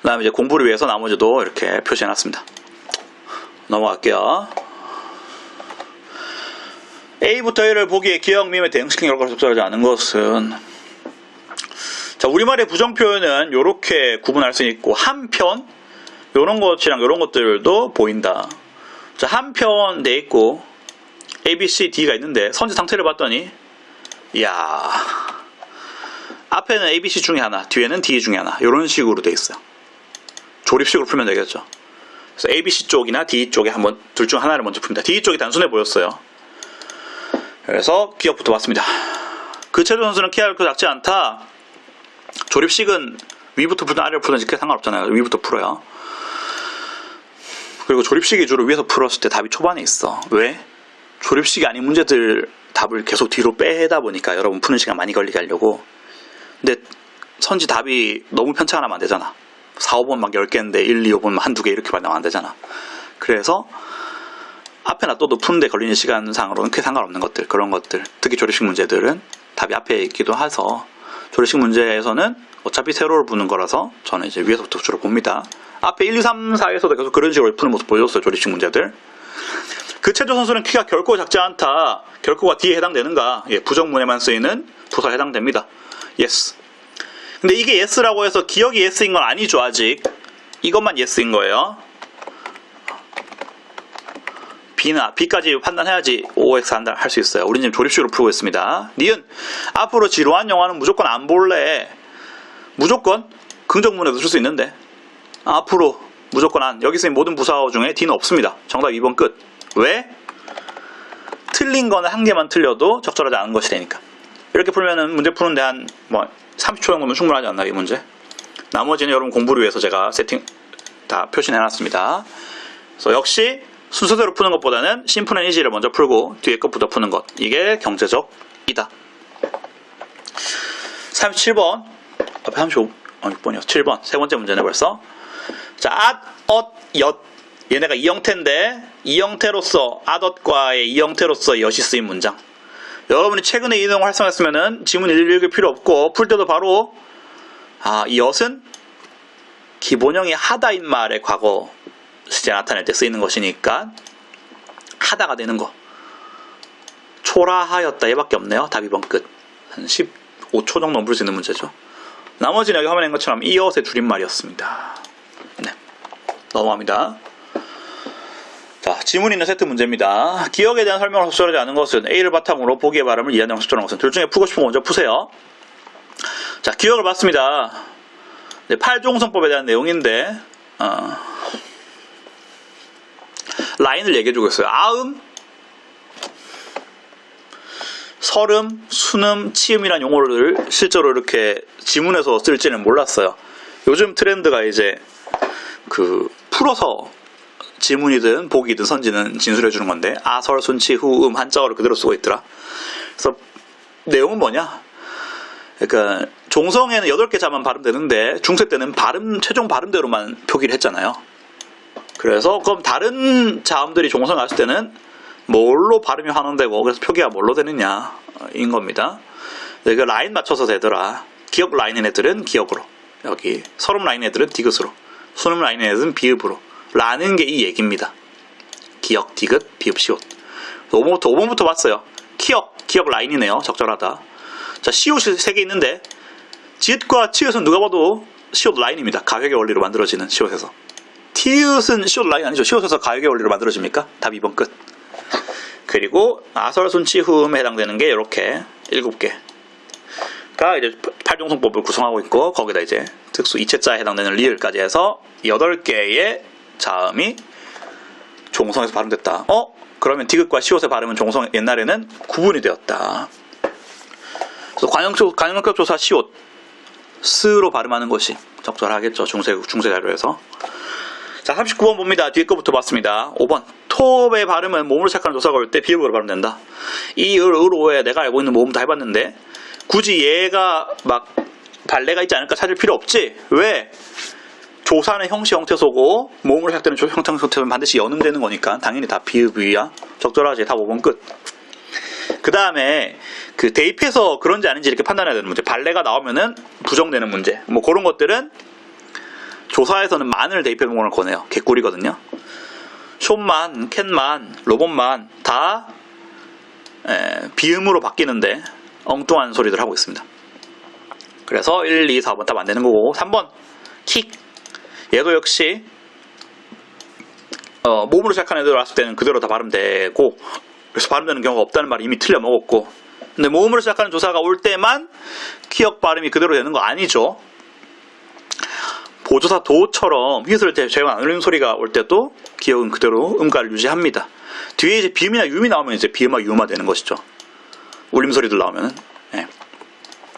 그 다음에 이제 공부를 위해서 나머지도 이렇게 표시해 놨습니다. 넘어갈게요. A부터 A를 보기에 기억, 미음에 대응시킨 결과를 적절하지 않은 것은, 자, 우리말의 부정 표현은 이렇게 구분할 수 있고, 한편 요런 것이랑 요런 것들도 보인다. 자, 한편 돼 있고 A, B, C, D가 있는데 선지 상태를 봤더니, 이야, 앞에는 A, B, C 중에 하나, 뒤에는 D 중에 하나, 이런 식으로 돼 있어요. 조립식으로 풀면 되겠죠. 그래서 A, B, C 쪽이나 D 쪽에 한번 둘 중 하나를 먼저 풉니다. D 쪽이 단순해 보였어요. 그래서 기억부터 봤습니다. 그 최종 선수는 키가 그렇게 작지 않다. 조립식은 위부터 풀든 아래를 풀든지 크게 상관없잖아요. 위부터 풀어요. 그리고 조립식이 주로 위에서 풀었을 때 답이 초반에 있어. 왜? 조립식이 아닌 문제들 답을 계속 뒤로 빼다 보니까 여러분 푸는 시간 많이 걸리게 하려고. 근데 선지 답이 너무 편차가 나면 안 되잖아. 4, 5번 막 10개인데 1, 2, 5번 한두 개 이렇게 나면 안 되잖아. 그래서 앞에 놔둬도 푸는데 걸리는 시간상으로는 크게 상관없는 것들, 그런 것들, 특히 조립식 문제들은 답이 앞에 있기도 해서, 조립식 문제에서는 어차피 세로를 푸는 거라서 저는 이제 위에서부터 주로 봅니다. 앞에 1, 2, 3, 4에서도 계속 그런 식으로 푸는 모습 보여줬어요. 조립식 문제들. 그 최종 선수는 키가 결코 작지 않다. 결코가 D에 해당되는가? 예, 부정문에만 쓰이는 부사에 해당됩니다. yes. 근데 이게 yes라고 해서 기억이 yes인 건 아니죠. 아직 이것만 yes인 거예요. B까지 판단해야지 OX 한다 할 수 있어요. 우리는 지금 조립식으로 풀고 있습니다. 니은, 앞으로 지루한 영화는 무조건 안 볼래. 무조건 긍정문에도 쓸 수 있는데, 앞으로 무조건 안. 여기 쓰인 모든 부사 중에 D는 없습니다. 정답 2번 끝. 왜? 틀린 거는 한 개만 틀려도 적절하지 않은 것이 되니까. 이렇게 풀면은 문제 푸는데 한 30초 정도면 충분하지 않나, 이 문제. 나머지는 여러분 공부를 위해서 제가 세팅 다 표시해 놨습니다. 그래서 역시 순서대로 푸는 것보다는 심플 앤 이지를 먼저 풀고 뒤에 것부터 푸는 것, 이게 경제적이다. 37번, 앞에 35번이요. 7번 세 번째 문제네 벌써. 자, 앗, 얘네가 이 형태인데, 이 형태로서 앗과의 이 형태로서 엿이 쓰인 문장. 여러분이 최근에 이 내용을 활성화했으면은 지문 일일이 읽을 필요 없고 풀 때도 바로, 이 엿은 기본형이 하다인 말의 과거 시제 나타낼 때 쓰이는 것이니까 하다가 되는 거. 초라하였다 얘밖에 없네요. 답 2번 끝. 한 15초 정도 풀 수 있는 문제죠. 나머지는 여기 화면에 있는 것처럼 이 엿의 줄임말이었습니다. 네, 넘어갑니다. 자, 지문 있는 세트 문제입니다. 기억에 대한 설명을 적절하지 않은 것은 A를 바탕으로 보기의 발음을 이해하는 적절한 것은, 둘 중에 풀고 싶은 거 먼저 푸세요. 자, 기억을 봤습니다. 네, 팔종성법에 대한 내용인데 라인을 얘기해주고 있어요. 아음, 설음, 순음, 치음이란 용어를 실제로 이렇게 지문에서 쓸지는 몰랐어요. 요즘 트렌드가 이제 풀어서 지문이든 보기든 선지는 진술해주는 건데, 아, 설, 순, 치, 후, 한자어를 그대로 쓰고 있더라. 그래서 내용은 뭐냐? 그러니까 종성에는 8개 자만 발음되는데 중세 때는 최종 발음대로만 표기를 했잖아요. 그래서 그럼 다른 자음들이 종성에 왔을 때는 뭘로 발음이 환원되고, 그래서 표기가 뭘로 되느냐 인 겁니다. 그 라인 맞춰서 되더라. 기억 라인 애들은 기억으로, 여기 설음 라인 애들은 디귿으로, 순음 라인 애들은 비읍으로 라는 게 이 얘기입니다. 기억, 디귿, 비읍, 시옷. 5번부터 봤어요. 기억 라인이네요. 적절하다. 자, 시옷이 3개 있는데 지읒과 치읒은 누가 봐도 시옷 라인입니다. 가획의 원리로 만들어지는 시옷에서. 티읒은 시옷 라인 아니죠. 시옷에서 가획의 원리로 만들어집니까? 답 2번 끝. 그리고 아설, 순, 치, 후음에 해당되는 게 이렇게 7개가 이제 팔종성법을 구성하고 있고, 거기다 이제 특수 이체자에 해당되는 리을까지 해서 8개의 자음이 종성에서 발음됐다. 그러면 디귿과 시옷의 발음은 종성 옛날에는 구분이 되었다. 그래서 관용격 조사 시옷 스로 발음하는 것이 적절하겠죠. 중세 자료에서. 자, 39번 봅니다. 뒤에 거부터 봤습니다. 5번. 톱의 발음은 몸으로 시작하는 조사가 올 때 비읍으로 발음된다. 이 으로에 내가 알고 있는 모음 다 해봤는데 굳이 얘가 막 발레가 있지 않을까 찾을 필요 없지. 왜? 조사는 형시 형태소고 모음으로 시작되는 형태는 반드시 연음되는 거니까 당연히 다 비읍이야. 적절하지. 답 5번 끝. 그 다음에 그 대입해서 그런지 아닌지 이렇게 판단해야 되는 문제. 발레가 나오면은 부정되는 문제. 뭐 그런 것들은 조사에서는 만을 대입해 놓은 걸 권해요. 개꿀이거든요. 숏만, 캔만, 로봇만 다 비음으로 바뀌는데 엉뚱한 소리들 하고 있습니다. 그래서 1, 2, 4번 답 안 되는 거고 3번 킥. 얘도 역시 몸으로 시작한 애들 왔을 때는 그대로 다 발음되고, 그래서 발음되는 경우가 없다는 말이 이미 틀려 먹었고, 근데 모음으로 시작하는 조사가 올 때만 키역 발음이 그대로 되는 거 아니죠. 보조사 도처럼 휘슬 때 제가 안 울리는 소리가 올 때도 기역은 그대로 음가를 유지합니다. 뒤에 이제 비음이나 유음이 나오면 이제 비음화 유음화 되는 것이죠. 울림 소리들 나오면은. 네.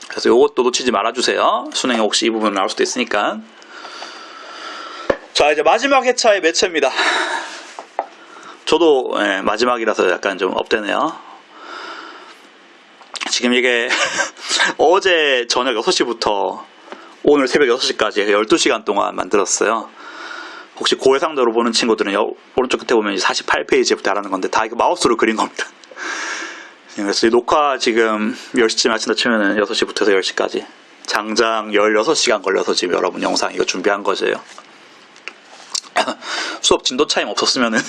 그래서 요것도 놓치지 말아주세요. 수능에 혹시 이 부분 나올 수도 있으니까. 자, 이제 마지막 회차의 매체입니다. 저도 마지막이라서 약간 좀 업되네요. 지금 이게 어제 저녁 6시부터 오늘 새벽 6시까지 12시간 동안 만들었어요. 혹시 고해상도로 보는 친구들은 오른쪽 끝에 보면 48페이지부터 하라는 건데 다 이거 마우스로 그린 겁니다. 그래서 이 녹화 지금 10시쯤 하신다 치면은 6시부터 해서 10시까지 장장 16시간 걸려서 지금 여러분 영상 이거 준비한 거죠. 수업 진도 차이 없었으면은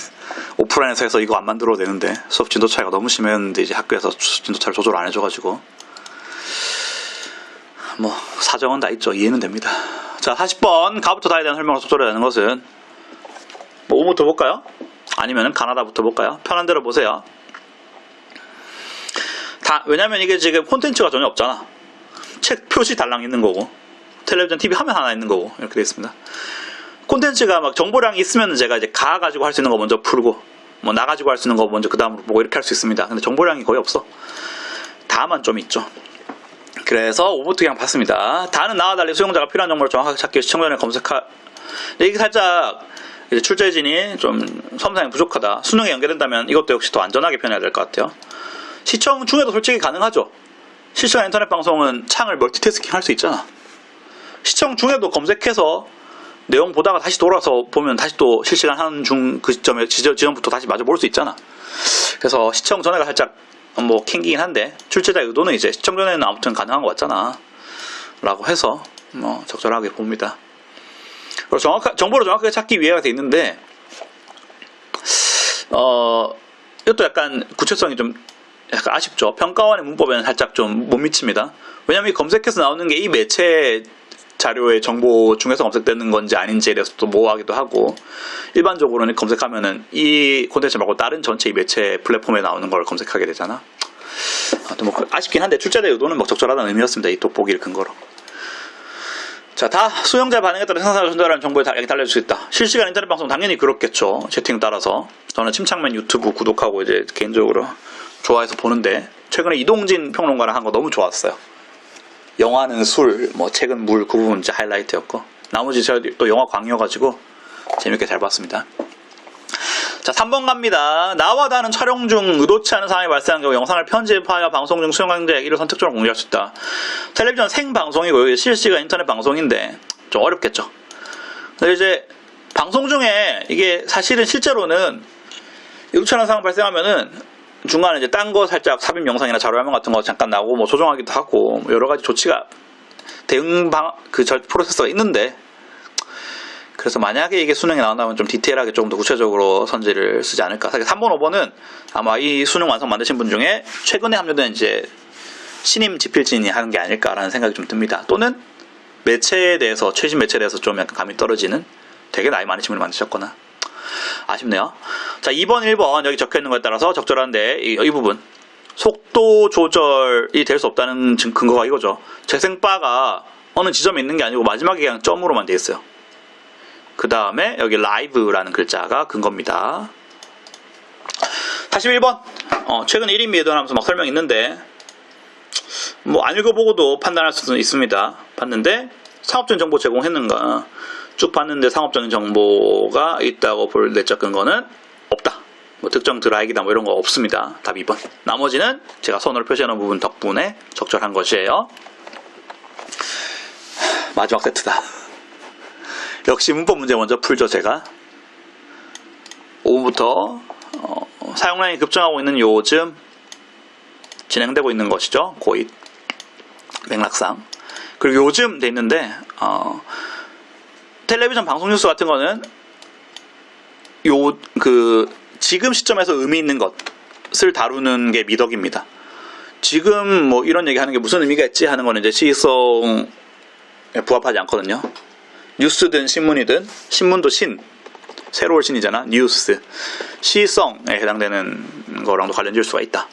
오프라인에서 해서 이거 안 만들어도 되는데 수업 진도 차이가 너무 심했는데 이제 학교에서 진도 차이를 조절 안 해줘가지고 뭐 사정은 다 있죠. 이해는 됩니다. 자, 40번 가부터 다에 대한 설명을 속절해야 하는 것은 뭐 5부터 볼까요? 아니면 가나다부터 볼까요? 편한 대로 보세요. 왜냐면 이게 지금 콘텐츠가 전혀 없잖아. 책 표지 달랑 있는 거고 텔레비전 TV 화면 하나 있는 거고 이렇게 되어 있습니다. 콘텐츠가 막 정보량이 있으면 제가 이제 가가지고 할 수 있는 거 먼저 풀고 뭐 나가지고 할 수 있는 거 먼저 그 다음으로 보고 이렇게 할 수 있습니다. 근데 정보량이 거의 없어. 다만 좀 있죠. 그래서 5부터 그냥 봤습니다. 다는 나와 달리 수용자가 필요한 정보를 정확하게 찾기 위해 시청자를 근데 이게 살짝 이제 출제진이 좀 섬상이 부족하다. 수능에 연계된다면 이것도 역시 더 안전하게 표현해야 될 것 같아요. 시청 중에도 솔직히 가능하죠. 실시간 인터넷 방송은 창을 멀티태스킹 할 수 있잖아. 시청 중에도 검색해서 내용 보다가 다시 돌아서 보면 다시 또 실시간 하는 중 그 시점에 지점부터 다시 마저 볼 수 있잖아. 그래서 시청 전에가 살짝 뭐 킹기긴 한데 출제자의 의도는 이제 시청 전에는 아무튼 가능한 것 같잖아 라고 해서 뭐 적절하게 봅니다. 그리고 정보를 정확하게 찾기 위해가 돼 있는데 이것도 약간 구체성이 좀 약간 아쉽죠. 평가원의 문법에는 살짝 좀 못 미칩니다. 왜냐면 이 검색해서 나오는 게 이 매체 자료의 정보 중에서 검색되는 건지 아닌지에 대해서 또 모호하기도 하고, 일반적으로는 검색하면은 이 콘텐츠 말고 다른 전체 이 매체 플랫폼에 나오는 걸 검색하게 되잖아. 뭐 아쉽긴 한데 출제자의 의도는 뭐 적절하다는 의미였습니다. 이 돋보기를 근거로. 자, 다 수용자의 반응에 따라 생산자가 전달하는 정보에 달려줄 수 있다. 실시간 인터넷 방송 당연히 그렇겠죠. 채팅 따라서. 저는 침착맨 유튜브 구독하고 이제 개인적으로 좋아해서 보는데 최근에 이동진 평론가랑 한 거 너무 좋았어요. 영화는 술, 뭐 책은 물, 그 부분 진짜 하이라이트였고, 나머지 제가 또 영화 광이어가지고 재밌게 잘 봤습니다. 자, 3번 갑니다. 나와 다른 촬영 중 의도치 않은 상황이 발생한 경우 영상을 편집하여 방송 중 수용자에게 이를 선택적으로 공개할 수 있다. 텔레비전 생방송이고 실시간 인터넷 방송인데 좀 어렵겠죠. 근데 이제 방송 중에 이게 사실은 실제로는 의도치 않은 상황 발생하면은 중간에 이제 딴 거 살짝 삽입 영상이나 자료 화면 같은 거 잠깐 나오고 뭐 조정하기도 하고 뭐 여러 가지 조치가 대응 프로세서가 있는데, 그래서 만약에 이게 수능에 나온다면 좀 디테일하게 조금 더 구체적으로 선지를 쓰지 않을까. 사실 3번, 5번은 아마 이 수능 완성 만드신 분 중에 최근에 합류된 이제 신임 지필진이 하는 게 아닐까라는 생각이 좀 듭니다. 또는 매체에 대해서, 최신 매체에 대해서 좀 약간 감이 떨어지는 되게 나이 많으신 분을 만드셨거나. 아쉽네요. 자, 2번, 1번 여기 적혀있는 거에 따라서 적절한데 이 부분 속도 조절이 될 수 없다는 근거가 이거죠. 재생바가 어느 지점에 있는 게 아니고 마지막에 그냥 점으로만 돼 있어요. 그 다음에 여기 라이브라는 글자가 근거입니다. 41번 최근 1인 미해도하면서 막 설명이 있는데 뭐 안 읽어보고도 판단할 수도 있습니다. 봤는데 상업적인 정보 제공했는가 쭉 봤는데 상업적인 정보가 있다고 볼 내적 근거는 없다. 뭐 특정 드라이기다 뭐 이런 거 없습니다. 답 2번. 나머지는 제가 선으로 표시하는 부분 덕분에 적절한 것이에요. 마지막 세트다. 역시 문법 문제 먼저 풀죠. 제가 5분부터 사용량이 급증하고 있는 요즘 진행되고 있는 것이죠. 고잇 맥락상. 그리고 요즘 돼 있는데 텔레비전 방송 뉴스 같은 거는 지금 시점에서 의미 있는 것을 다루는 게 미덕입니다. 지금 뭐 이런 얘기 하는 게 무슨 의미가 있지 하는 거는 이제 시성에 부합하지 않거든요. 뉴스든 신문이든, 신문도 새로울 신이잖아. 뉴스. 시성에 해당되는 거랑도 관련될 수가 있다.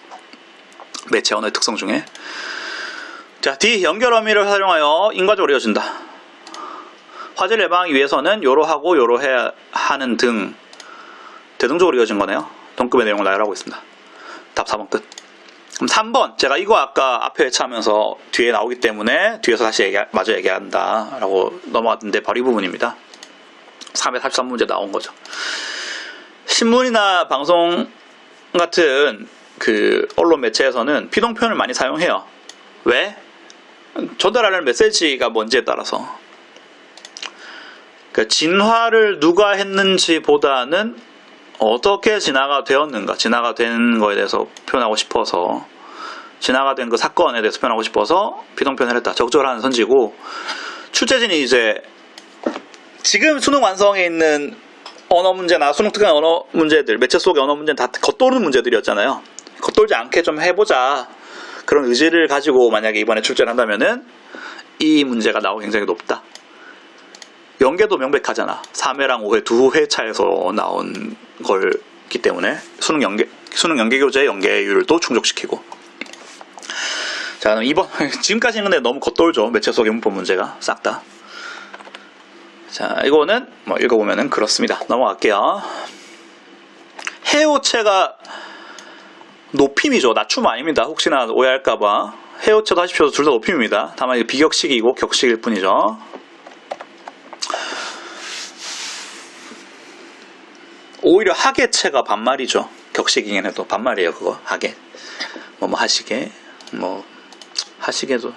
매체 언어의 특성 중에. 자, D. 연결 어미를 활용하여 인과적으로 이어진다. 화재를 예방하기 위해서는 요러하고 요러해야 하는 등 대등적으로 이어진 거네요. 동급의 내용을 나열하고 있습니다. 답 4번 끝. 그럼 3번. 제가 이거 아까 앞에 회차하면서 뒤에 나오기 때문에 뒤에서 다시 마저 얘기한다 라고 넘어갔는데 바로 이 부분입니다. 343문제 나온 거죠. 신문이나 방송 같은 그 언론 매체에서는 피동 표현을 많이 사용해요. 왜? 전달하려는 메시지가 뭔지에 따라서. 그러니까 진화를 누가 했는지 보다는 어떻게 진화가 되었는가, 진화가 된 거에 대해서 표현하고 싶어서, 진화가 된 그 사건에 대해서 표현하고 싶어서 피동 표현을 했다. 적절한 선지고, 출제진이 이제 지금 수능 완성에 있는 언어 문제나 수능 특강 언어 문제들, 매체 속의 언어 문제는 다 겉도는 문제들이었잖아요. 겉돌지 않게 좀 해보자. 그런 의지를 가지고 만약에 이번에 출제를 한다면은 이 문제가 나오기 굉장히 높다. 연계도 명백하잖아. 3회랑 5회 두 회 차에서 나온 걸기 때문에 수능 연계 교재의 연계율도 충족시키고. 자, 그럼 2번. 지금까지는 근데 너무 겉돌죠. 매체 속의 문법 문제가 싹 다. 자, 이거는 뭐 읽어보면은 그렇습니다. 넘어갈게요. 해오체가 높임이죠. 낮춤 아닙니다. 혹시나 오해할까봐. 해오체도 하십시오. 둘 다 높임입니다. 다만 이게 비격식이고 격식일 뿐이죠. 오히려 하계체가 반말이죠. 격식이긴 해도 반말이에요. 그거 하계. 하시계. 하시계도.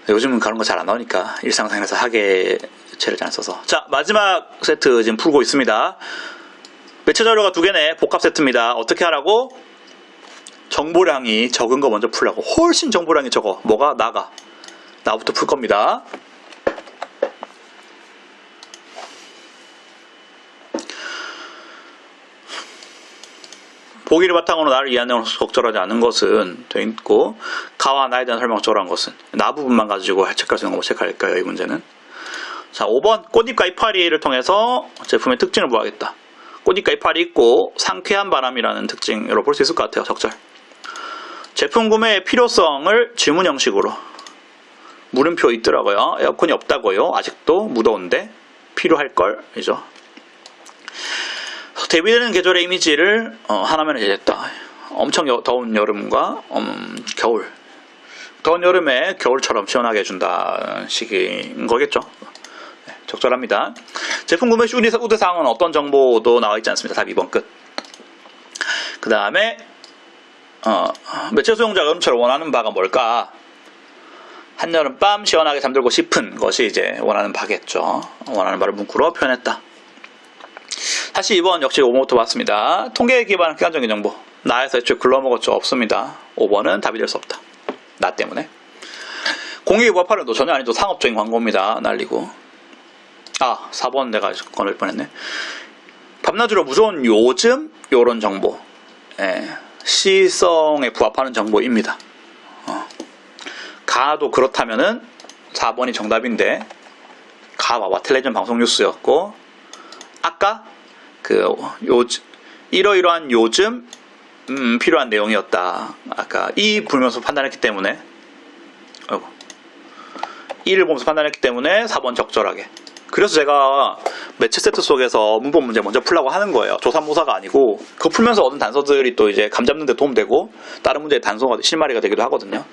요즘은 그런 거 잘 안 나오니까 일상생활에서 하계체를 잘 써서. 자, 마지막 세트 지금 풀고 있습니다. 매체 자료가 2개네. 복합 세트입니다. 어떻게 하라고? 정보량이 적은 거 먼저 풀라고. 훨씬 정보량이 적어. 뭐가? 나부터 풀 겁니다. 보기를 바탕으로 나를 이해하는 내용으로 적절하지 않은 것은 돼 있고, 가와 나에 대한 설명 적절한 것은 나 부분만 가지고 체크할 수 있는 거 체크할까요? 이 문제는. 자, 5번. 꽃잎과 이파리를 통해서 제품의 특징을 보아야겠다. 꽃잎과 이파리 있고 상쾌한 바람이라는 특징으로 볼 수 있을 것 같아요. 적절. 제품 구매의 필요성을 질문 형식으로. 물음표 있더라고요. 에어컨이 없다고요. 아직도 무더운데 필요할걸 이죠. 대비되는 계절의 이미지를 하나면에 제시했다. 엄청 더운 여름과 겨울. 더운 여름에 겨울처럼 시원하게 해준다는 식인 거겠죠. 네, 적절합니다. 제품 구매 시 우대사항은 어떤 정보도 나와 있지 않습니다. 답 2번 끝. 그 다음에 매체 수용자가 여름철 원하는 바가 뭘까? 한여름밤 시원하게 잠들고 싶은 것이 이제 원하는 바겠죠. 원하는 바를 문구로 표현했다. 다시 2번 역시 5번부터 봤습니다. 통계에 기반한 객관적인 정보. 나에서 애초에 글러먹었죠. 없습니다. 5번은 답이 될 수 없다. 나 때문에. 공익에 부합하는 도 전혀 아니죠. 상업적인 광고입니다. 날리고. 4번 내가 꺼낼 뻔했네. 밤낮으로 무서운 요즘 요런 정보. 시성에 부합하는 정보입니다. 가도 그렇다면은 4번이 정답인데 가 봐봐. 텔레비전 방송 뉴스였고 아까 이러이러한 요즘 필요한 내용이었다. 아까 이 보면서 판단했기 때문에 이를 보면서 판단했기 때문에 4번 적절하게. 그래서 제가 매체 세트 속에서 문법 문제 먼저 풀라고 하는 거예요. 조삼모사가 아니고 그거 풀면서 얻은 단서들이 또 이제 감 잡는 데 도움되고 다른 문제의 단서가 실마리가 되기도 하거든요.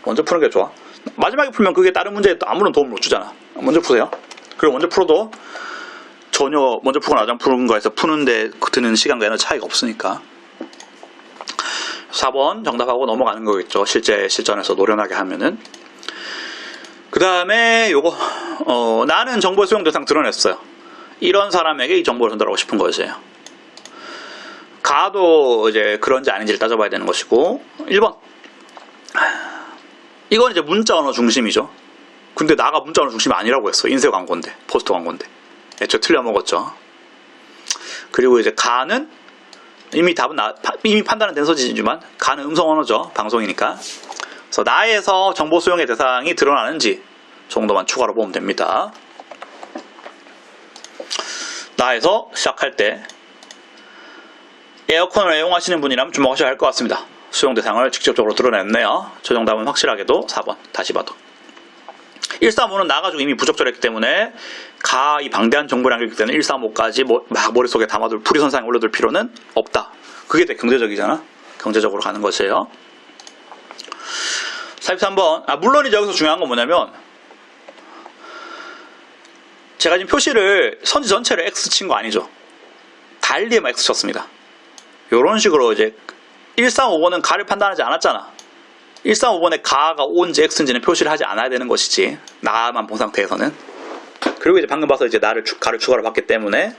먼저 푸는 게 좋아. 마지막에 풀면 그게 다른 문제에 아무런 도움을 못 주잖아. 먼저 푸세요. 그리고 먼저 풀어도 전혀 먼저 푸고 나중 푸는 거에서 푸는데 드는 시간과 에너지 차이가 없으니까. 4번 정답하고 넘어가는 거겠죠. 실전에서 노련하게 하면은. 그 다음에 요거 나는 정보의 수용 대상 드러냈어요. 이런 사람에게 이 정보를 전달하고 싶은 것이에요. 가도 이제 그런지 아닌지를 따져봐야 되는 것이고. 1번. 이건 이제 문자 언어 중심이죠. 근데 나가 문자 언어 중심이 아니라고 했어. 인쇄 광고인데, 포스터 광고인데. 애초에 틀려먹었죠. 그리고 이제 가는 이미 답은 이미 판단은 된 소지지만 가는 음성 언어죠. 방송이니까. 그래서 나에서 정보 수용의 대상이 드러나는지 정도만 추가로 보면 됩니다. 나에서 시작할 때 에어컨을 애용하시는 분이라면 주목하셔야 할 것 같습니다. 수용 대상을 직접적으로 드러냈네요. 저 정답은 확실하게도 4번. 다시 봐도. 135는 나가지고 이미 부적절했기 때문에 이 방대한 정보를 안겼기 때문에 135까지 막 머릿속에 담아둘 풀이선상에 올려둘 필요는 없다. 그게 되게 경제적이잖아. 경제적으로 가는 것이에요. 43번. 물론 이제 여기서 중요한 건 뭐냐면 제가 지금 표시를 선지 전체를 X 친 거 아니죠. 달리에만 X 쳤습니다. 이런 식으로 이제 135번은 가를 판단하지 않았잖아. 135번에 가가 O인지 X인지는 표시를 하지 않아야 되는 것이지. 나만 본 상태에서는. 그리고 이제 방금 봐서 이제 가를 추가로 봤기 때문에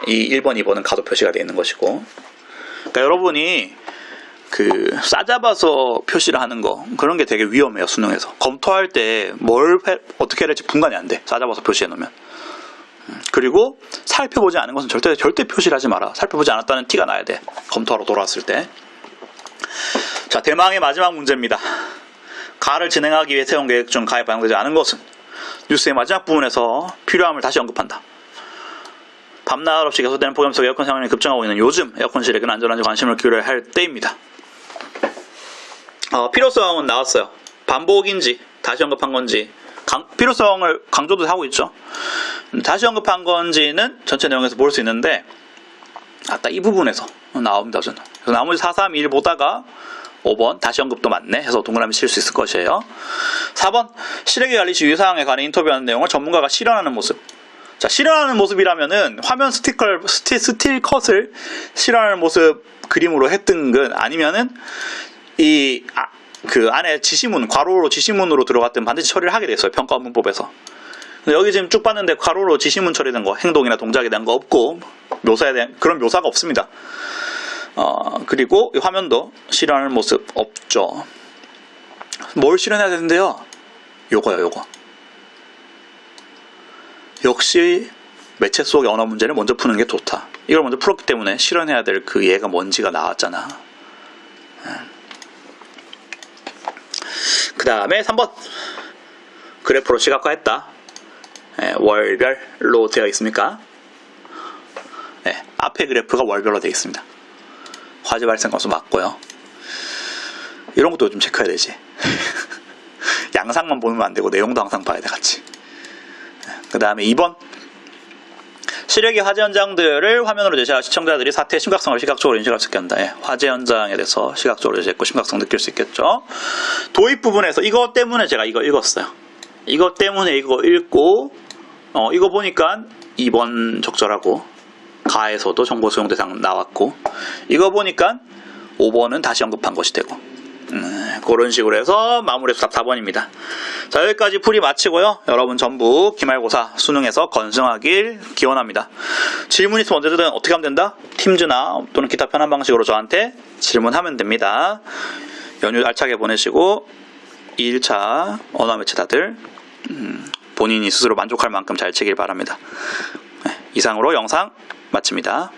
이 1번, 2번은 가도 표시가 되어 있는 것이고. 그러니까 여러분이 싸잡아서 표시를 하는 거 그런 게 되게 위험해요. 수능에서 검토할 때 뭘 어떻게 해야 될지 분간이 안 돼. 싸잡아서 표시해 놓으면. 그리고 살펴보지 않은 것은 절대 표시를 하지 마라. 살펴보지 않았다는 티가 나야 돼. 검토하러 돌아왔을 때. 자, 대망의 마지막 문제입니다. 가를 진행하기 위해 세운 계획 중 가에 반영되지 않은 것은 뉴스의 마지막 부분에서 필요함을 다시 언급한다. 밤낮 없이 계속되는 폭염 속 에어컨 사용량이 급증하고 있는 요즘 에어컨실에는 안전한지 관심을 기울여야 할 때입니다. 필요성은 나왔어요. 반복인지 다시 언급한 건지 필요성을 강조도 하고 있죠. 다시 언급한 건지는 전체 내용에서 볼 수 있는데 아까 이 부분에서 나옵니다. 저는. 그래서 나머지 4, 3, 1 보다가 5번 다시 언급도 맞네 해서 동그라미 칠 수 있을 것이에요. 4번 실외기 관리 시 유사항에 관해 인터뷰하는 내용을 전문가가 실현하는 모습. 자, 실현하는 모습이라면은 화면 스틸컷을 실현하는 모습 그림으로 했던 건 아니면은 그 안에 지시문, 괄호로 지시문으로 들어갔던 반드시 처리를 하게 됐어요. 평가 문법에서. 여기 지금 쭉 봤는데 괄호로 지시문 처리된 거, 행동이나 동작에 대한 거 없고 묘사에 대한 그런 묘사가 없습니다. 그리고 이 화면도 실현하는 모습 없죠. 뭘 실현해야 되는데요? 요거. 역시 매체 속의 언어 문제를 먼저 푸는 게 좋다. 이걸 먼저 풀었기 때문에 실현해야 될 그 얘가 뭔지가 나왔잖아. 그 다음에 3번 그래프로 시각화했다. 월별로 되어 있습니까? 앞에 그래프가 월별로 되어 있습니다. 화재 발생 건수 맞고요. 이런 것도 좀 체크해야 되지. 양상만 보면 안 되고 내용도 항상 봐야 돼 같이. 그 다음에 2번 실외기 화재 현장들을 화면으로 제시하여 시청자들이 사태의 심각성을 시각적으로 인식할 수 있게 한다. 화재 현장에 대해서 시각적으로 제시했고 심각성 느낄 수 있겠죠. 도입 부분에서 이거 때문에 제가 이거 읽었어요. 이거 때문에 이거 읽고 이거 보니까 2번 적절하고 가에서도 정보 수용 대상 나왔고 이거 보니까 5번은 다시 언급한 것이 되고 그런 식으로 해서 마무리해서 답 4번입니다. 자, 여기까지 풀이 마치고요. 여러분 전부 기말고사 수능에서 건승하길 기원합니다. 질문 있으면 언제든 어떻게 하면 된다? 팀즈나 또는 기타 편한 방식으로 저한테 질문하면 됩니다. 연휴 알차게 보내시고 2일차 언어 매체 다들 본인이 스스로 만족할 만큼 잘 치길 바랍니다. 이상으로 영상 마칩니다.